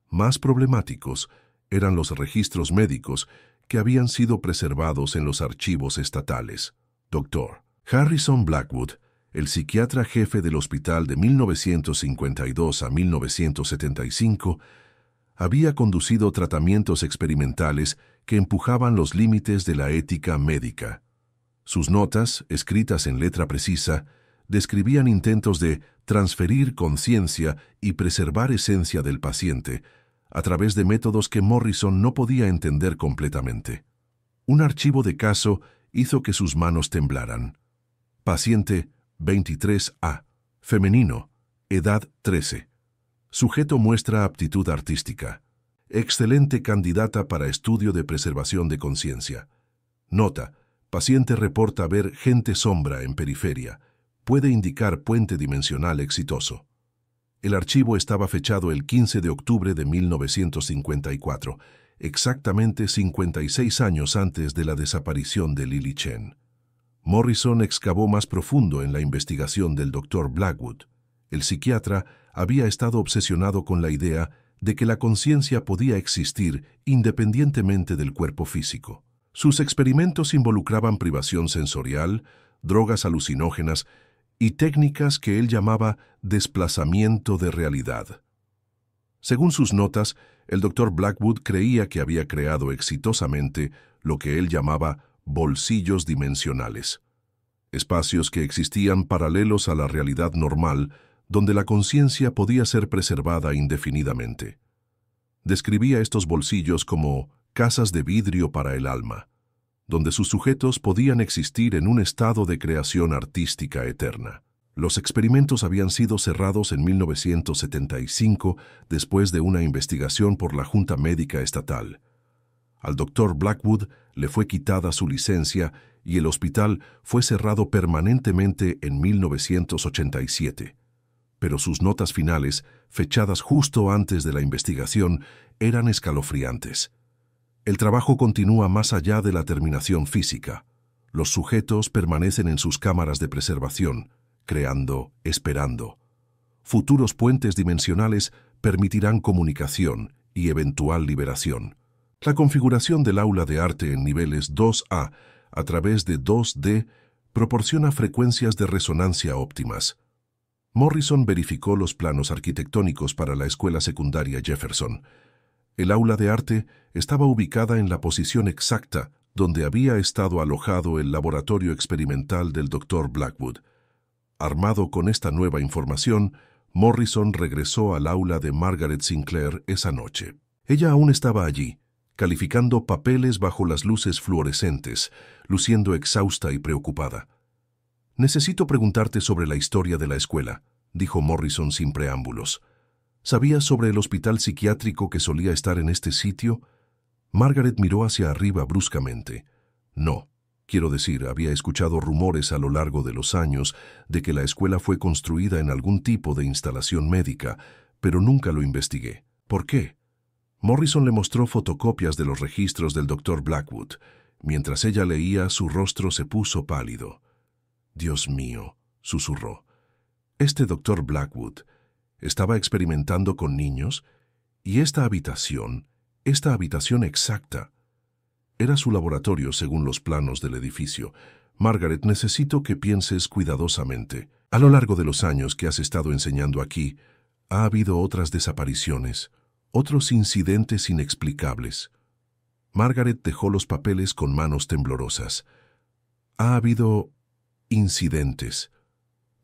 Más problemáticos eran los registros médicos que habían sido preservados en los archivos estatales. Dr. Harrison Blackwood, el psiquiatra jefe del hospital de 1952 a 1975, había conducido tratamientos experimentales que empujaban los límites de la ética médica. Sus notas, escritas en letra precisa, describían intentos de transferir conciencia y preservar esencia del paciente, a través de métodos que Morrison no podía entender completamente. Un archivo de caso hizo que sus manos temblaran. Paciente 23A, femenino, edad 13. Sujeto muestra aptitud artística. Excelente candidata para estudio de preservación de conciencia. Nota: paciente reporta ver gente sombra en periferia. Puede indicar puente dimensional exitoso. El archivo estaba fechado el 15 de octubre de 1954, exactamente 56 años antes de la desaparición de Lily Chen. Morrison excavó más profundo en la investigación del Dr. Blackwood. El psiquiatra había estado obsesionado con la idea de que la conciencia podía existir independientemente del cuerpo físico. Sus experimentos involucraban privación sensorial, drogas alucinógenas y técnicas que él llamaba desplazamiento de realidad. Según sus notas, el Dr. Blackwood creía que había creado exitosamente lo que él llamaba bolsillos dimensionales, espacios que existían paralelos a la realidad normal, donde la conciencia podía ser preservada indefinidamente. Describía estos bolsillos como casas de vidrio para el alma, donde sus sujetos podían existir en un estado de creación artística eterna. Los experimentos habían sido cerrados en 1975 después de una investigación por la Junta Médica Estatal. Al Dr. Blackwood le fue quitada su licencia y el hospital fue cerrado permanentemente en 1987. Pero sus notas finales, fechadas justo antes de la investigación, eran escalofriantes. El trabajo continúa más allá de la terminación física. Los sujetos permanecen en sus cámaras de preservación, creando, esperando. Futuros puentes dimensionales permitirán comunicación y eventual liberación. La configuración del aula de arte en niveles 2A a través de 2D proporciona frecuencias de resonancia óptimas. Morrison verificó los planos arquitectónicos para la escuela secundaria Jefferson. El aula de arte estaba ubicada en la posición exacta donde había estado alojado el laboratorio experimental del Dr. Blackwood. Armado con esta nueva información, Morrison regresó al aula de Margaret Sinclair esa noche. Ella aún estaba allí, calificando papeles bajo las luces fluorescentes, luciendo exhausta y preocupada. «Necesito preguntarte sobre la historia de la escuela», dijo Morrison sin preámbulos. «¿Sabías sobre el hospital psiquiátrico que solía estar en este sitio?» Margaret miró hacia arriba bruscamente. «No. Quiero decir, había escuchado rumores a lo largo de los años de que la escuela fue construida en algún tipo de instalación médica, pero nunca lo investigué. ¿Por qué?» Morrison le mostró fotocopias de los registros del Dr. Blackwood. Mientras ella leía, su rostro se puso pálido. «Dios mío», susurró. «Este Dr. Blackwood estaba experimentando con niños y esta habitación exacta, era su laboratorio según los planos del edificio. Margaret, necesito que pienses cuidadosamente. A lo largo de los años que has estado enseñando aquí, ha habido otras desapariciones, otros incidentes inexplicables». Margaret dejó los papeles con manos temblorosas. «Ha habido incidentes.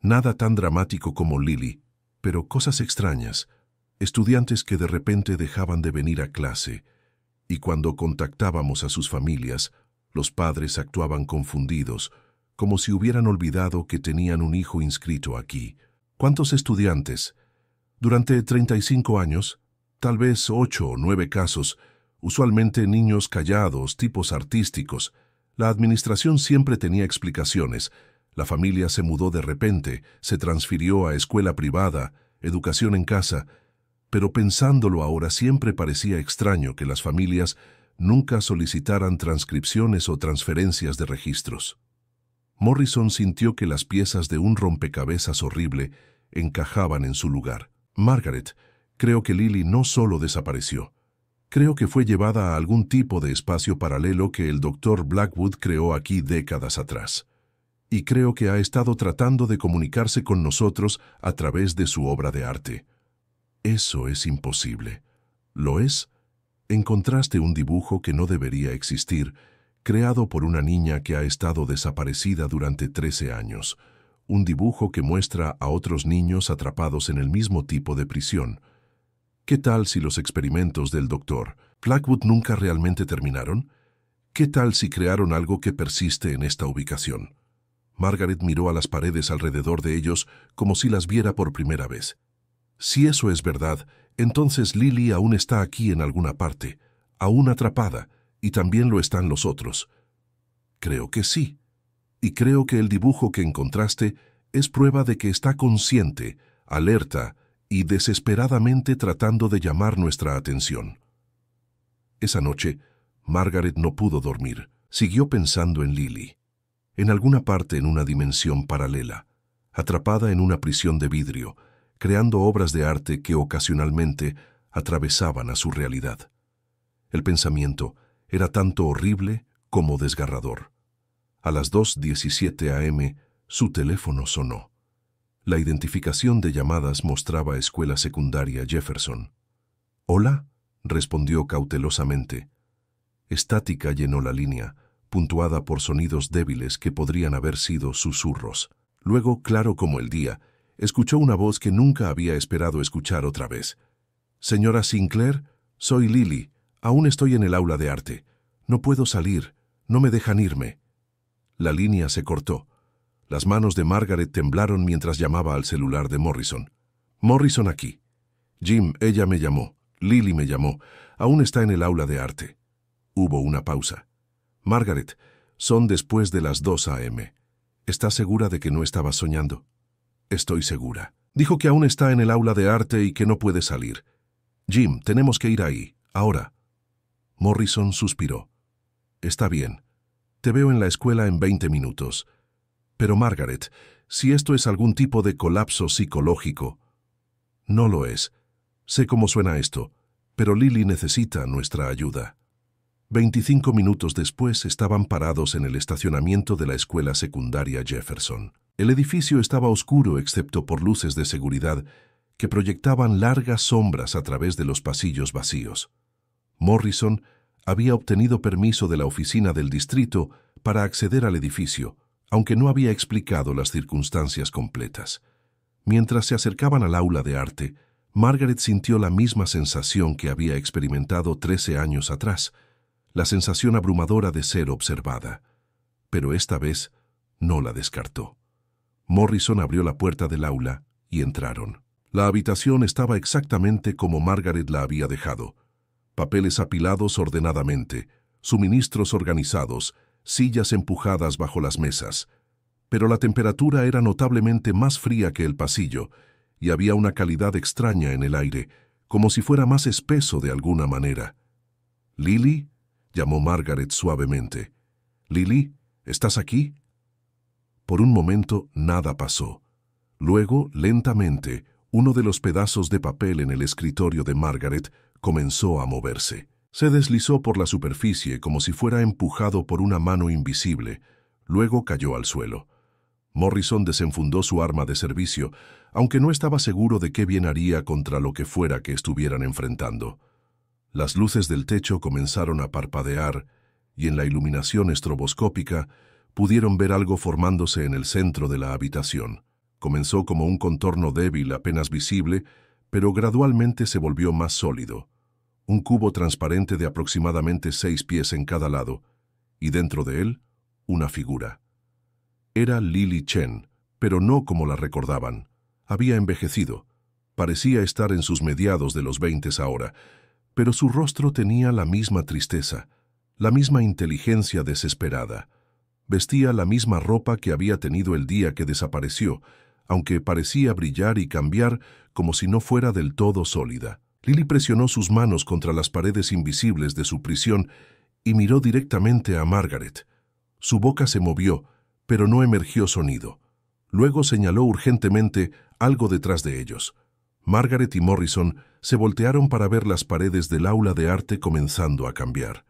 Nada tan dramático como Lily, pero cosas extrañas. Estudiantes que de repente dejaban de venir a clase, y cuando contactábamos a sus familias, los padres actuaban confundidos, como si hubieran olvidado que tenían un hijo inscrito aquí. ¿Cuántos estudiantes? Durante 35 años, tal vez 8 o 9 casos, usualmente niños callados, tipos artísticos. La administración siempre tenía explicaciones. La familia se mudó de repente, se transfirió a escuela privada, educación en casa, pero pensándolo ahora siempre parecía extraño que las familias nunca solicitaran transcripciones o transferencias de registros. Morrison sintió que las piezas de un rompecabezas horrible encajaban en su lugar. «Margaret, creo que Lily no solo desapareció. Creo que fue llevada a algún tipo de espacio paralelo que el Dr. Blackwood creó aquí décadas atrás. Y creo que ha estado tratando de comunicarse con nosotros a través de su obra de arte». «Eso es imposible». «¿Lo es? Encontraste un dibujo que no debería existir, creado por una niña que ha estado desaparecida durante 13 años. Un dibujo que muestra a otros niños atrapados en el mismo tipo de prisión. ¿Qué tal si los experimentos del Dr. Blackwood nunca realmente terminaron? ¿Qué tal si crearon algo que persiste en esta ubicación? Margaret miró a las paredes alrededor de ellos como si las viera por primera vez. Si eso es verdad, entonces Lily aún está aquí en alguna parte, aún atrapada, y también lo están los otros. Creo que sí. Y creo que el dibujo que encontraste es prueba de que está consciente, alerta y desesperadamente tratando de llamar nuestra atención. Esa noche, Margaret no pudo dormir. Siguió pensando en Lily. En alguna parte en una dimensión paralela, atrapada en una prisión de vidrio, creando obras de arte que ocasionalmente atravesaban a su realidad. El pensamiento era tanto horrible como desgarrador. A las 2:17 a.m., su teléfono sonó. La identificación de llamadas mostraba Escuela Secundaria Jefferson. «¿Hola?», respondió cautelosamente. Estática llenó la línea, puntuada por sonidos débiles que podrían haber sido susurros. Luego, claro como el día, escuchó una voz que nunca había esperado escuchar otra vez. «Señora Sinclair, soy Lily. Aún estoy en el aula de arte. No puedo salir. No me dejan irme». La línea se cortó. Las manos de Margaret temblaron mientras llamaba al celular de Morrison. «Morrison aquí. Jim, ella me llamó. Lily me llamó. Aún está en el aula de arte». Hubo una pausa. «Margaret, son después de las 2 a.m. ¿Estás segura de que no estabas soñando?» «Estoy segura. Dijo que aún está en el aula de arte y que no puede salir. Jim, tenemos que ir ahí, ahora». Morrison suspiró. «Está bien. Te veo en la escuela en 20 minutos. Pero Margaret, si esto es algún tipo de colapso psicológico...» «No lo es. Sé cómo suena esto, pero Lily necesita nuestra ayuda». 25 minutos después estaban parados en el estacionamiento de la Escuela Secundaria Jefferson. El edificio estaba oscuro excepto por luces de seguridad que proyectaban largas sombras a través de los pasillos vacíos. Morrison había obtenido permiso de la oficina del distrito para acceder al edificio, aunque no había explicado las circunstancias completas. Mientras se acercaban al aula de arte, Margaret sintió la misma sensación que había experimentado 13 años atrás, la sensación abrumadora de ser observada. Pero esta vez no la descartó. Morrison abrió la puerta del aula y entraron. La habitación estaba exactamente como Margaret la había dejado. Papeles apilados ordenadamente, suministros organizados, sillas empujadas bajo las mesas. Pero la temperatura era notablemente más fría que el pasillo y había una calidad extraña en el aire, como si fuera más espeso de alguna manera. «¿Lily?», llamó Margaret suavemente. «Lily, ¿estás aquí?». Por un momento nada pasó. Luego, lentamente, uno de los pedazos de papel en el escritorio de Margaret comenzó a moverse. Se deslizó por la superficie como si fuera empujado por una mano invisible. Luego cayó al suelo. Morrison desenfundó su arma de servicio, aunque no estaba seguro de qué bien haría contra lo que fuera que estuvieran enfrentando. Las luces del techo comenzaron a parpadear y en la iluminación estroboscópica pudieron ver algo formándose en el centro de la habitación. Comenzó como un contorno débil apenas visible, pero gradualmente se volvió más sólido. Un cubo transparente de aproximadamente 6 pies en cada lado, y dentro de él, una figura. Era Lily Chen, pero no como la recordaban. Había envejecido. Parecía estar en sus mediados de los 20 ahora, pero su rostro tenía la misma tristeza, la misma inteligencia desesperada. Vestía la misma ropa que había tenido el día que desapareció, aunque parecía brillar y cambiar como si no fuera del todo sólida. Lily presionó sus manos contra las paredes invisibles de su prisión y miró directamente a Margaret. Su boca se movió, pero no emergió sonido. Luego señaló urgentemente algo detrás de ellos. Margaret y Morrison se voltearon para ver las paredes del aula de arte comenzando a cambiar.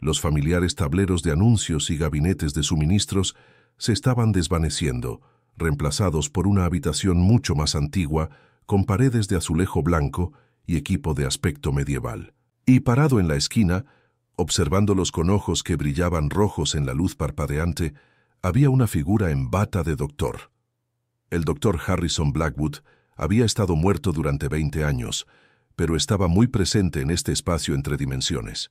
Los familiares tableros de anuncios y gabinetes de suministros se estaban desvaneciendo, reemplazados por una habitación mucho más antigua, con paredes de azulejo blanco y equipo de aspecto medieval. Y parado en la esquina, observándolos con ojos que brillaban rojos en la luz parpadeante, había una figura en bata de doctor. El doctor Harrison Blackwood había estado muerto durante 20 años, pero estaba muy presente en este espacio entre dimensiones.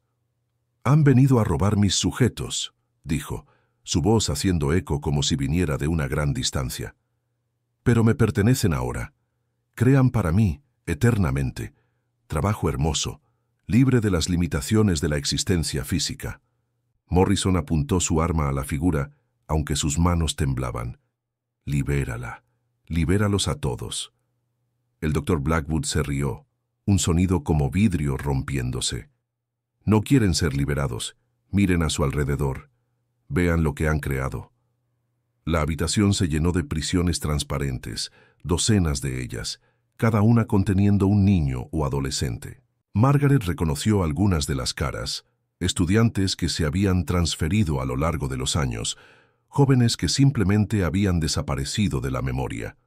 «Han venido a robar mis sujetos», dijo, su voz haciendo eco como si viniera de una gran distancia. «Pero me pertenecen ahora. Crean para mí, eternamente. Trabajo hermoso, libre de las limitaciones de la existencia física». Morrison apuntó su arma a la figura, aunque sus manos temblaban. «Libérala. Libéralos a todos». El Dr. Blackwood se rió, un sonido como vidrio rompiéndose. «No quieren ser liberados. Miren a su alrededor. Vean lo que han creado». La habitación se llenó de prisiones transparentes, docenas de ellas, cada una conteniendo un niño o adolescente. Margaret reconoció algunas de las caras, estudiantes que se habían transferido a lo largo de los años, jóvenes que simplemente habían desaparecido de la memoria.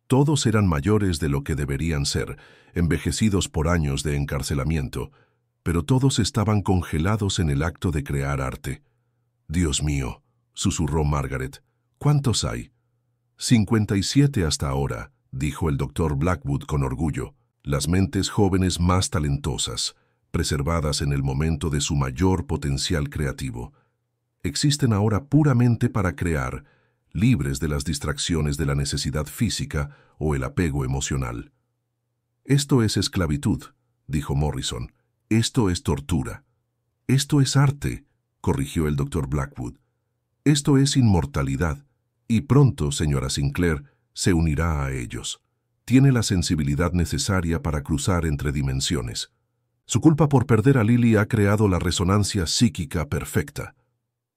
Todos eran mayores de lo que deberían ser, envejecidos por años de encarcelamiento, pero todos estaban congelados en el acto de crear arte. «Dios mío», susurró Margaret, «¿cuántos hay?» 57 hasta ahora», dijo el Dr. Blackwood con orgullo, «las mentes jóvenes más talentosas, preservadas en el momento de su mayor potencial creativo. Existen ahora puramente para crear, libres de las distracciones de la necesidad física o el apego emocional». «Esto es esclavitud», dijo Morrison. «Esto es tortura». «Esto es arte», corrigió el Dr. Blackwood. «Esto es inmortalidad, y pronto, señora Sinclair, se unirá a ellos. Tiene la sensibilidad necesaria para cruzar entre dimensiones. Su culpa por perder a Lily ha creado la resonancia psíquica perfecta».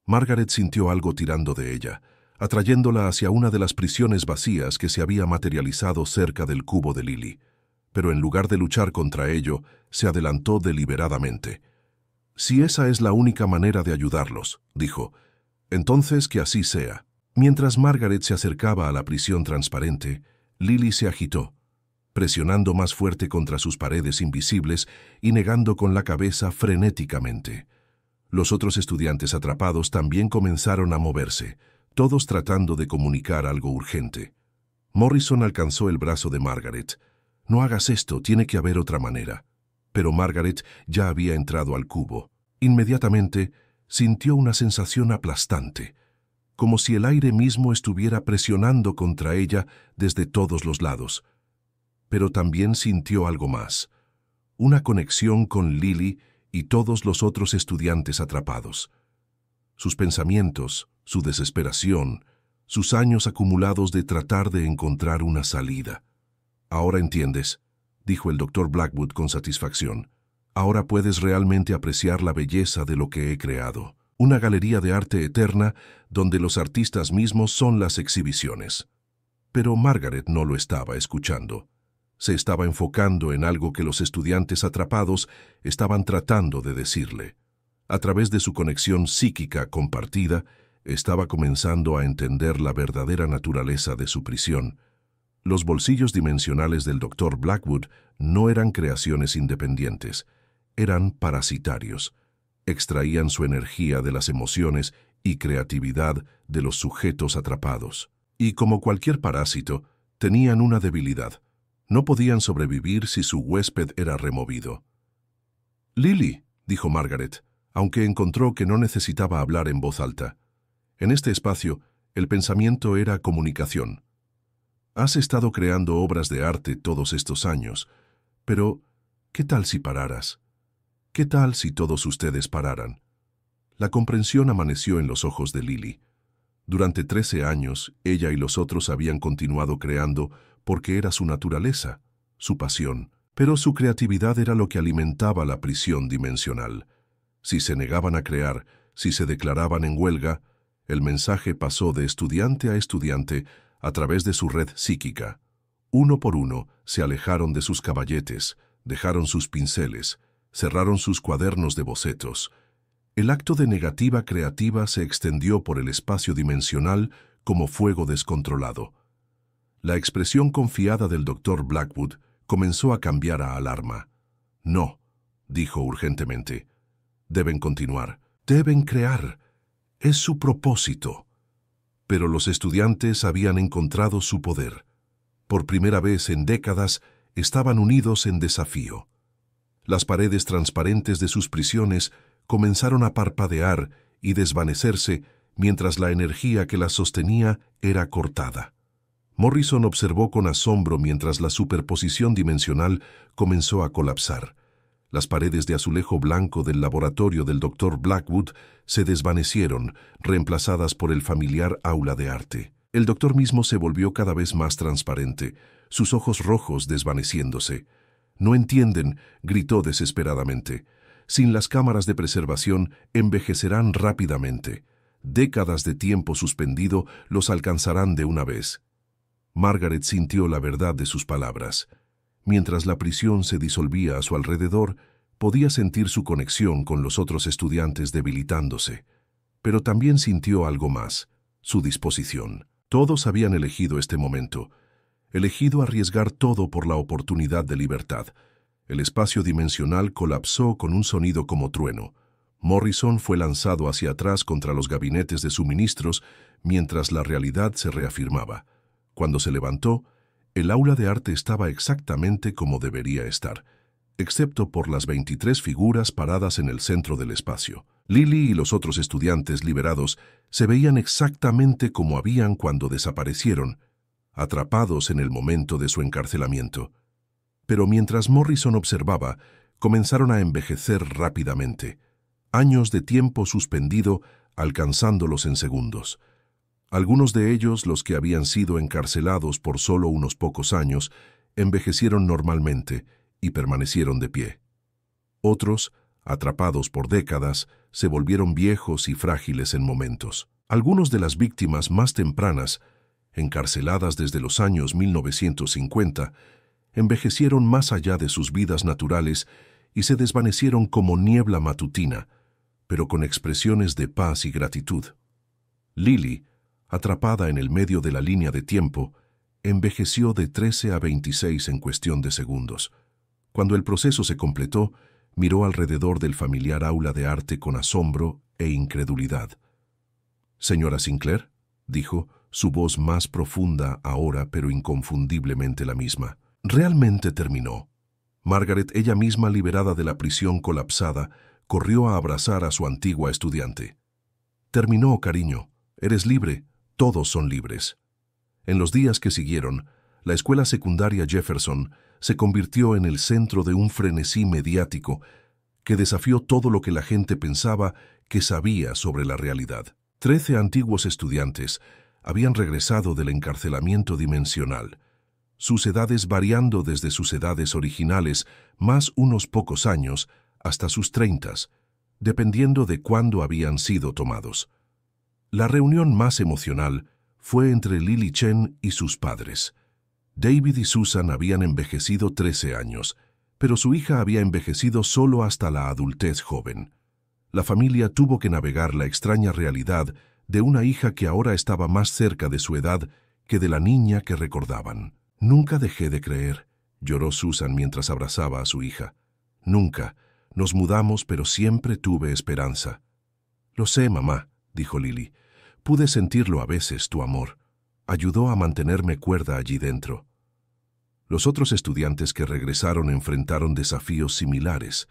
Margaret sintió algo tirando de ella, atrayéndola hacia una de las prisiones vacías que se había materializado cerca del cubo de Lily. Pero en lugar de luchar contra ello, se adelantó deliberadamente. «Si esa es la única manera de ayudarlos», dijo, «entonces que así sea». Mientras Margaret se acercaba a la prisión transparente, Lily se agitó, presionando más fuerte contra sus paredes invisibles y negando con la cabeza frenéticamente. Los otros estudiantes atrapados también comenzaron a moverse, todos tratando de comunicar algo urgente. Morrison alcanzó el brazo de Margaret. «No hagas esto, tiene que haber otra manera». Pero Margaret ya había entrado al cubo. Inmediatamente sintió una sensación aplastante, como si el aire mismo estuviera presionando contra ella desde todos los lados. Pero también sintió algo más, una conexión con Lily y todos los otros estudiantes atrapados. Sus pensamientos, su desesperación, sus años acumulados de tratar de encontrar una salida. «Ahora entiendes», dijo el Dr. Blackwood con satisfacción. «Ahora puedes realmente apreciar la belleza de lo que he creado. Una galería de arte eterna donde los artistas mismos son las exhibiciones». Pero Margaret no lo estaba escuchando. Se estaba enfocando en algo que los estudiantes atrapados estaban tratando de decirle. A través de su conexión psíquica compartida, estaba comenzando a entender la verdadera naturaleza de su prisión. Los bolsillos dimensionales del Dr. Blackwood no eran creaciones independientes, eran parasitarios. Extraían su energía de las emociones y creatividad de los sujetos atrapados. Y como cualquier parásito, tenían una debilidad. No podían sobrevivir si su huésped era removido. «Lily», dijo Margaret, aunque encontró que no necesitaba hablar en voz alta. En este espacio, el pensamiento era comunicación. «Has estado creando obras de arte todos estos años, pero ¿qué tal si pararas? ¿Qué tal si todos ustedes pararan?» La comprensión amaneció en los ojos de Lily. Durante 13 años, ella y los otros habían continuado creando porque era su naturaleza, su pasión, pero su creatividad era lo que alimentaba la prisión dimensional. Si se negaban a crear, si se declaraban en huelga, el mensaje pasó de estudiante a estudiante a través de su red psíquica. Uno por uno se alejaron de sus caballetes, dejaron sus pinceles, cerraron sus cuadernos de bocetos. El acto de negativa creativa se extendió por el espacio dimensional como fuego descontrolado. La expresión confiada del Dr. Blackwood comenzó a cambiar a alarma. «No», dijo urgentemente. «Deben continuar. Deben crear. Es su propósito». Pero los estudiantes habían encontrado su poder. Por primera vez en décadas estaban unidos en desafío. Las paredes transparentes de sus prisiones comenzaron a parpadear y desvanecerse mientras la energía que las sostenía era cortada. Morrison observó con asombro mientras la superposición dimensional comenzó a colapsar. Las paredes de azulejo blanco del laboratorio del Dr. Blackwood se desvanecieron, reemplazadas por el familiar aula de arte. El doctor mismo se volvió cada vez más transparente, sus ojos rojos desvaneciéndose. «No entienden», gritó desesperadamente. «Sin las cámaras de preservación, envejecerán rápidamente. Décadas de tiempo suspendido los alcanzarán de una vez». Margaret sintió la verdad de sus palabras. Mientras la prisión se disolvía a su alrededor, podía sentir su conexión con los otros estudiantes debilitándose. Pero también sintió algo más, su disposición. Todos habían elegido este momento, elegido arriesgar todo por la oportunidad de libertad. El espacio dimensional colapsó con un sonido como trueno. Morrison fue lanzado hacia atrás contra los gabinetes de suministros mientras la realidad se reafirmaba. Cuando se levantó, el aula de arte estaba exactamente como debería estar, excepto por las 23 figuras paradas en el centro del espacio. Lily y los otros estudiantes liberados se veían exactamente como habían cuando desaparecieron, atrapados en el momento de su encarcelamiento. Pero mientras Morrison observaba, comenzaron a envejecer rápidamente. Años de tiempo suspendido alcanzándolos en segundos. Algunos de ellos, los que habían sido encarcelados por solo unos pocos años, envejecieron normalmente y permanecieron de pie. Otros, atrapados por décadas, se volvieron viejos y frágiles en momentos. Algunos de las víctimas más tempranas, encarceladas desde los años 1950, envejecieron más allá de sus vidas naturales y se desvanecieron como niebla matutina, pero con expresiones de paz y gratitud. Lily, atrapada en el medio de la línea de tiempo, envejeció de 13 a 26 en cuestión de segundos. Cuando el proceso se completó, miró alrededor del familiar aula de arte con asombro e incredulidad. «Señora Sinclair», dijo, su voz más profunda ahora pero inconfundiblemente la misma. «Realmente terminó». Margaret, ella misma liberada de la prisión colapsada, corrió a abrazar a su antigua estudiante. «Terminó, cariño. Eres libre. Todos son libres». En los días que siguieron, la escuela secundaria Jefferson se convirtió en el centro de un frenesí mediático que desafió todo lo que la gente pensaba que sabía sobre la realidad. 13 antiguos estudiantes habían regresado del encarcelamiento dimensional, sus edades variando desde sus edades originales más unos pocos años hasta sus 30, dependiendo de cuándo habían sido tomados. La reunión más emocional fue entre Lily Chen y sus padres. David y Susan habían envejecido 13 años, pero su hija había envejecido solo hasta la adultez joven. La familia tuvo que navegar la extraña realidad de una hija que ahora estaba más cerca de su edad que de la niña que recordaban. «Nunca dejé de creer», lloró Susan mientras abrazaba a su hija. «Nunca. Nos mudamos, pero siempre tuve esperanza». «Lo sé, mamá», dijo Lily. «Pude sentirlo a veces, tu amor. Ayudó a mantenerme cuerda allí dentro». Los otros estudiantes que regresaron enfrentaron desafíos similares.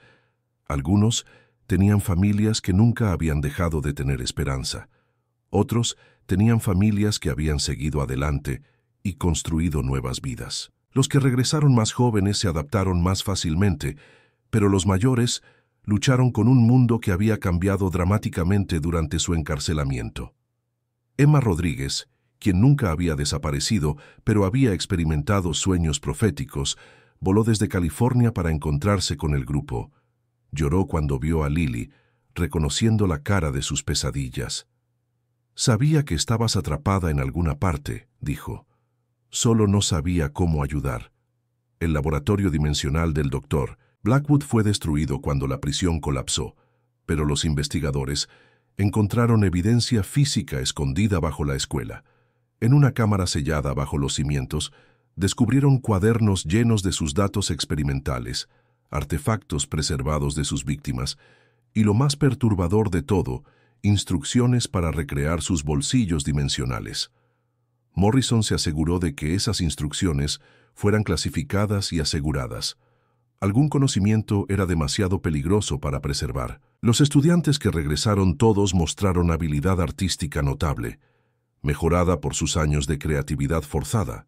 Algunos tenían familias que nunca habían dejado de tener esperanza. Otros tenían familias que habían seguido adelante y construido nuevas vidas. Los que regresaron más jóvenes se adaptaron más fácilmente, pero los mayores lucharon con un mundo que había cambiado dramáticamente durante su encarcelamiento. Emma Rodríguez, quien nunca había desaparecido, pero había experimentado sueños proféticos, voló desde California para encontrarse con el grupo. Lloró cuando vio a Lily, reconociendo la cara de sus pesadillas. «Sabía que estabas atrapada en alguna parte», dijo. «Solo no sabía cómo ayudar». El laboratorio dimensional del Dr. Blackwood fue destruido cuando la prisión colapsó, pero los investigadores encontraron evidencia física escondida bajo la escuela. En una cámara sellada bajo los cimientos, descubrieron cuadernos llenos de sus datos experimentales, artefactos preservados de sus víctimas, y lo más perturbador de todo, instrucciones para recrear sus bolsillos dimensionales. Morrison se aseguró de que esas instrucciones fueran clasificadas y aseguradas. Algún conocimiento era demasiado peligroso para preservar. Los estudiantes que regresaron todos mostraron habilidad artística notable, mejorada por sus años de creatividad forzada.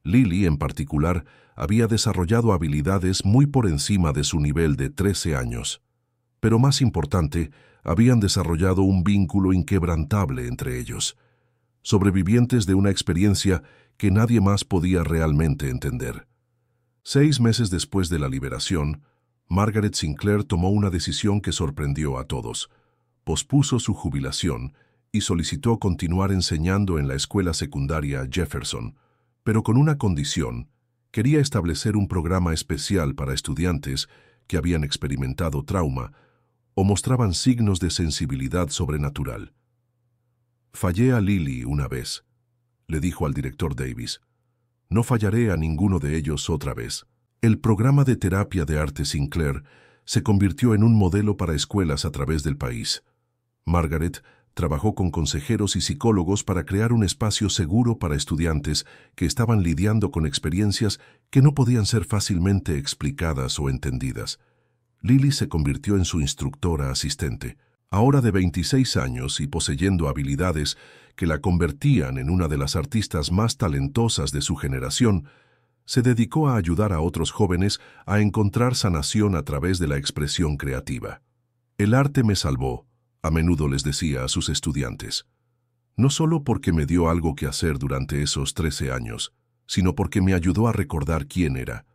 Lily, en particular, había desarrollado habilidades muy por encima de su nivel de 13 años. Pero más importante, habían desarrollado un vínculo inquebrantable entre ellos, sobrevivientes de una experiencia que nadie más podía realmente entender. 6 meses después de la liberación, Margaret Sinclair tomó una decisión que sorprendió a todos. Pospuso su jubilación y solicitó continuar enseñando en la escuela secundaria Jefferson, pero con una condición: quería establecer un programa especial para estudiantes que habían experimentado trauma o mostraban signos de sensibilidad sobrenatural. «Fallé a Lily una vez», le dijo al director Davis. «No fallaré a ninguno de ellos otra vez». El programa de terapia de arte Sinclair se convirtió en un modelo para escuelas a través del país. Margaret trabajó con consejeros y psicólogos para crear un espacio seguro para estudiantes que estaban lidiando con experiencias que no podían ser fácilmente explicadas o entendidas. Lily se convirtió en su instructora asistente. Ahora de 26 años y poseyendo habilidades que la convertían en una de las artistas más talentosas de su generación, se dedicó a ayudar a otros jóvenes a encontrar sanación a través de la expresión creativa. «El arte me salvó», a menudo les decía a sus estudiantes. «No solo porque me dio algo que hacer durante esos 13 años, sino porque me ayudó a recordar quién era.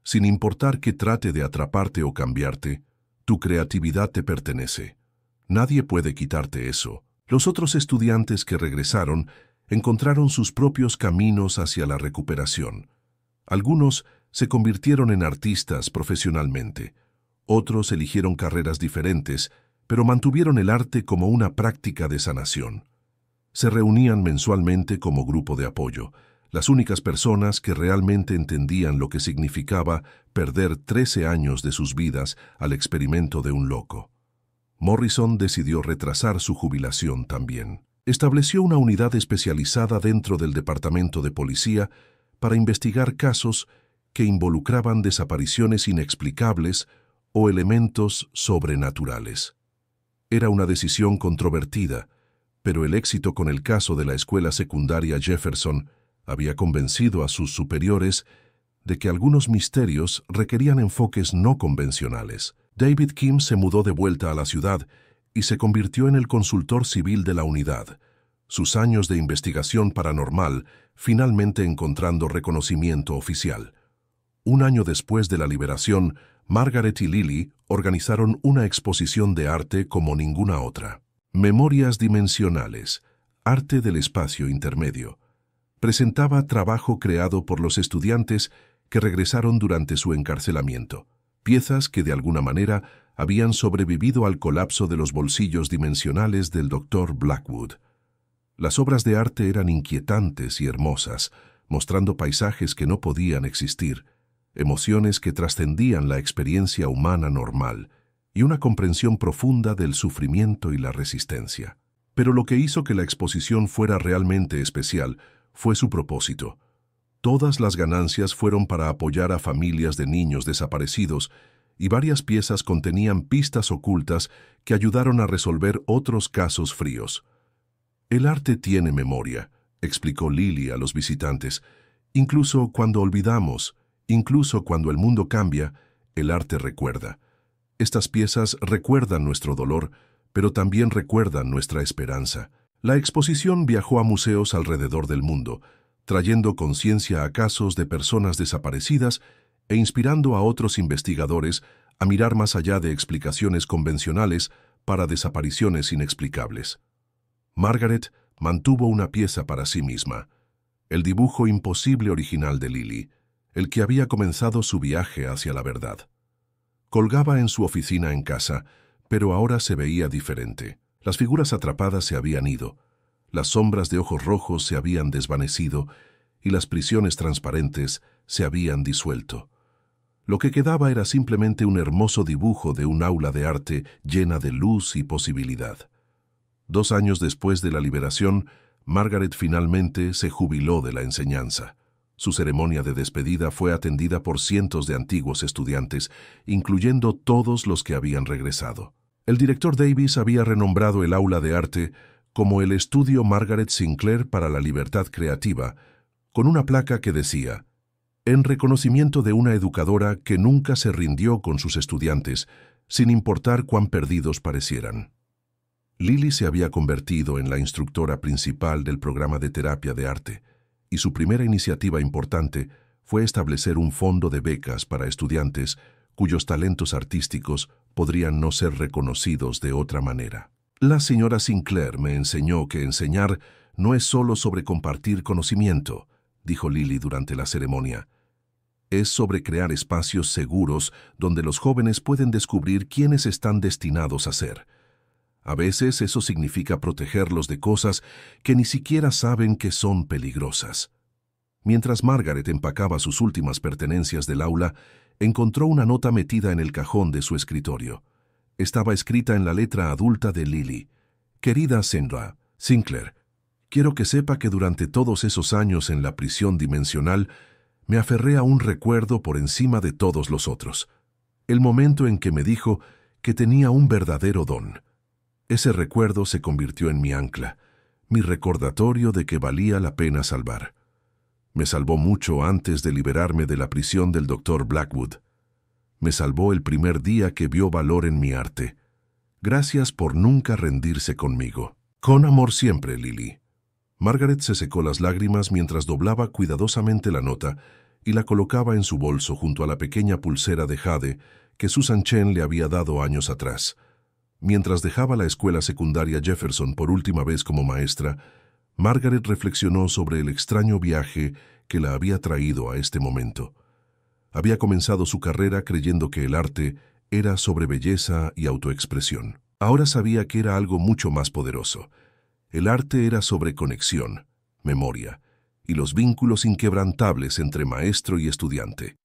Sin importar que trate de atraparte o cambiarte, tu creatividad te pertenece. Nadie puede quitarte eso». Los otros estudiantes que regresaron encontraron sus propios caminos hacia la recuperación. Algunos se convirtieron en artistas profesionalmente. Otros eligieron carreras diferentes, pero mantuvieron el arte como una práctica de sanación. Se reunían mensualmente como grupo de apoyo, las únicas personas que realmente entendían lo que significaba perder 13 años de sus vidas al experimento de un loco. Morrison decidió retrasar su jubilación también. Estableció una unidad especializada dentro del Departamento de Policía para investigar casos que involucraban desapariciones inexplicables o elementos sobrenaturales. Era una decisión controvertida, pero el éxito con el caso de la escuela secundaria Jefferson había convencido a sus superiores de que algunos misterios requerían enfoques no convencionales. David Kim se mudó de vuelta a la ciudad y se convirtió en el consultor civil de la unidad, sus años de investigación paranormal finalmente encontrando reconocimiento oficial. Un año después de la liberación, Margaret y Lily organizaron una exposición de arte como ninguna otra. Memorias dimensionales, arte del espacio intermedio. Presentaba trabajo creado por los estudiantes que regresaron durante su encarcelamiento, piezas que de alguna manera habían sobrevivido al colapso de los bolsillos dimensionales del Dr. Blackwood. Las obras de arte eran inquietantes y hermosas, mostrando paisajes que no podían existir, emociones que trascendían la experiencia humana normal y una comprensión profunda del sufrimiento y la resistencia. Pero lo que hizo que la exposición fuera realmente especial fue su propósito. Todas las ganancias fueron para apoyar a familias de niños desaparecidos y varias piezas contenían pistas ocultas que ayudaron a resolver otros casos fríos. «El arte tiene memoria», explicó Lily a los visitantes. «Incluso cuando olvidamos, incluso cuando el mundo cambia, el arte recuerda. Estas piezas recuerdan nuestro dolor, pero también recuerdan nuestra esperanza». La exposición viajó a museos alrededor del mundo, trayendo conciencia a casos de personas desaparecidas e inspirando a otros investigadores a mirar más allá de explicaciones convencionales para desapariciones inexplicables. Margaret mantuvo una pieza para sí misma, el dibujo imposible original de Lily, el que había comenzado su viaje hacia la verdad. Colgaba en su oficina en casa, pero ahora se veía diferente. Las figuras atrapadas se habían ido, las sombras de ojos rojos se habían desvanecido y las prisiones transparentes se habían disuelto. Lo que quedaba era simplemente un hermoso dibujo de un aula de arte llena de luz y posibilidad. 2 años después de la liberación, Margaret finalmente se jubiló de la enseñanza. Su ceremonia de despedida fue atendida por cientos de antiguos estudiantes, incluyendo todos los que habían regresado. El director Davis había renombrado el aula de arte como el Estudio Margaret Sinclair para la Libertad Creativa, con una placa que decía: en reconocimiento de una educadora que nunca se rindió con sus estudiantes, sin importar cuán perdidos parecieran. Lily se había convertido en la instructora principal del programa de terapia de arte, y su primera iniciativa importante fue establecer un fondo de becas para estudiantes cuyos talentos artísticos podrían no ser reconocidos de otra manera. La señora Sinclair me enseñó que enseñar no es solo sobre compartir conocimiento, dijo Lily durante la ceremonia. Es sobre crear espacios seguros donde los jóvenes pueden descubrir quiénes están destinados a ser. A veces eso significa protegerlos de cosas que ni siquiera saben que son peligrosas. Mientras Margaret empacaba sus últimas pertenencias del aula, encontró una nota metida en el cajón de su escritorio. Estaba escrita en la letra adulta de Lily. Querida Sandra Sinclair, quiero que sepa que durante todos esos años en la prisión dimensional me aferré a un recuerdo por encima de todos los otros. El momento en que me dijo que tenía un verdadero don. Ese recuerdo se convirtió en mi ancla, mi recordatorio de que valía la pena salvar. Me salvó mucho antes de liberarme de la prisión del Dr. Blackwood. Me salvó el primer día que vio valor en mi arte. Gracias por nunca rendirse conmigo. Con amor siempre, Lily. Margaret se secó las lágrimas mientras doblaba cuidadosamente la nota y la colocaba en su bolso junto a la pequeña pulsera de jade que Susan Chen le había dado años atrás. Mientras dejaba la escuela secundaria Jefferson por última vez como maestra, Margaret reflexionó sobre el extraño viaje que la había traído a este momento. Había comenzado su carrera creyendo que el arte era sobre belleza y autoexpresión. Ahora sabía que era algo mucho más poderoso. El arte era sobre conexión, memoria y los vínculos inquebrantables entre maestro y estudiante.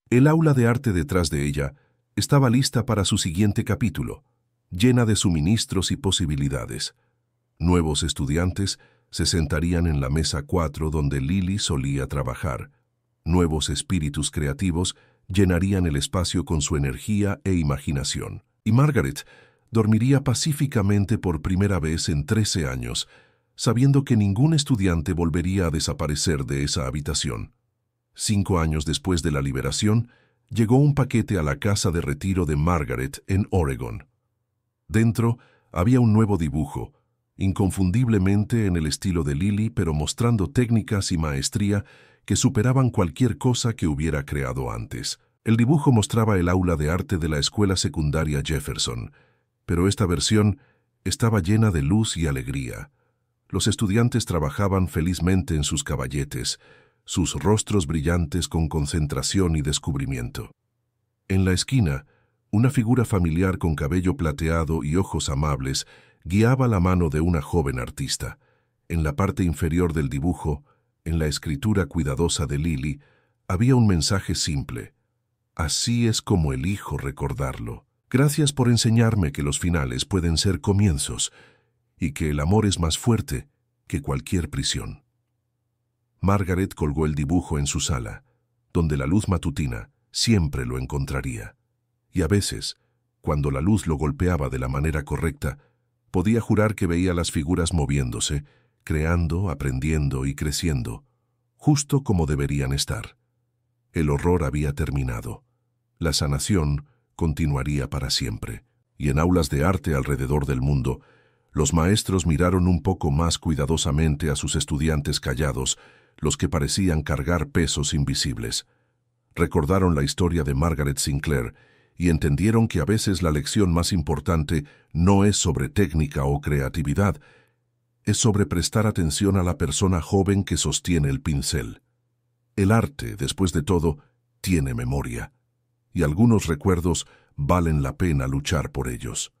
El aula de arte detrás de ella estaba lista para su siguiente capítulo, llena de suministros y posibilidades. Nuevos estudiantes se sentarían en la mesa 4 donde Lily solía trabajar. Nuevos espíritus creativos llenarían el espacio con su energía e imaginación. Y Margaret dormiría pacíficamente por primera vez en 13 años, sabiendo que ningún estudiante volvería a desaparecer de esa habitación. 5 años después de la liberación, llegó un paquete a la casa de retiro de Margaret en Oregon. Dentro había un nuevo dibujo, inconfundiblemente en el estilo de Lily, pero mostrando técnicas y maestría que superaban cualquier cosa que hubiera creado antes. El dibujo mostraba el aula de arte de la escuela secundaria Jefferson, pero esta versión estaba llena de luz y alegría. Los estudiantes trabajaban felizmente en sus caballetes, sus rostros brillantes con concentración y descubrimiento. En la esquina, una figura familiar con cabello plateado y ojos amables guiaba la mano de una joven artista. En la parte inferior del dibujo, en la escritura cuidadosa de Lily, había un mensaje simple. Así es como elijo recordarlo. Gracias por enseñarme que los finales pueden ser comienzos y que el amor es más fuerte que cualquier prisión. Margaret colgó el dibujo en su sala, donde la luz matutina siempre lo encontraría. Y a veces, cuando la luz lo golpeaba de la manera correcta, podía jurar que veía las figuras moviéndose, creando, aprendiendo y creciendo, justo como deberían estar. El horror había terminado. La sanación continuaría para siempre. Y en aulas de arte alrededor del mundo, los maestros miraron un poco más cuidadosamente a sus estudiantes callados, los que parecían cargar pesos invisibles. Recordaron la historia de Margaret Sinclair y entendieron que a veces la lección más importante no es sobre técnica o creatividad, es sobre prestar atención a la persona joven que sostiene el pincel. El arte, después de todo, tiene memoria, y algunos recuerdos valen la pena luchar por ellos.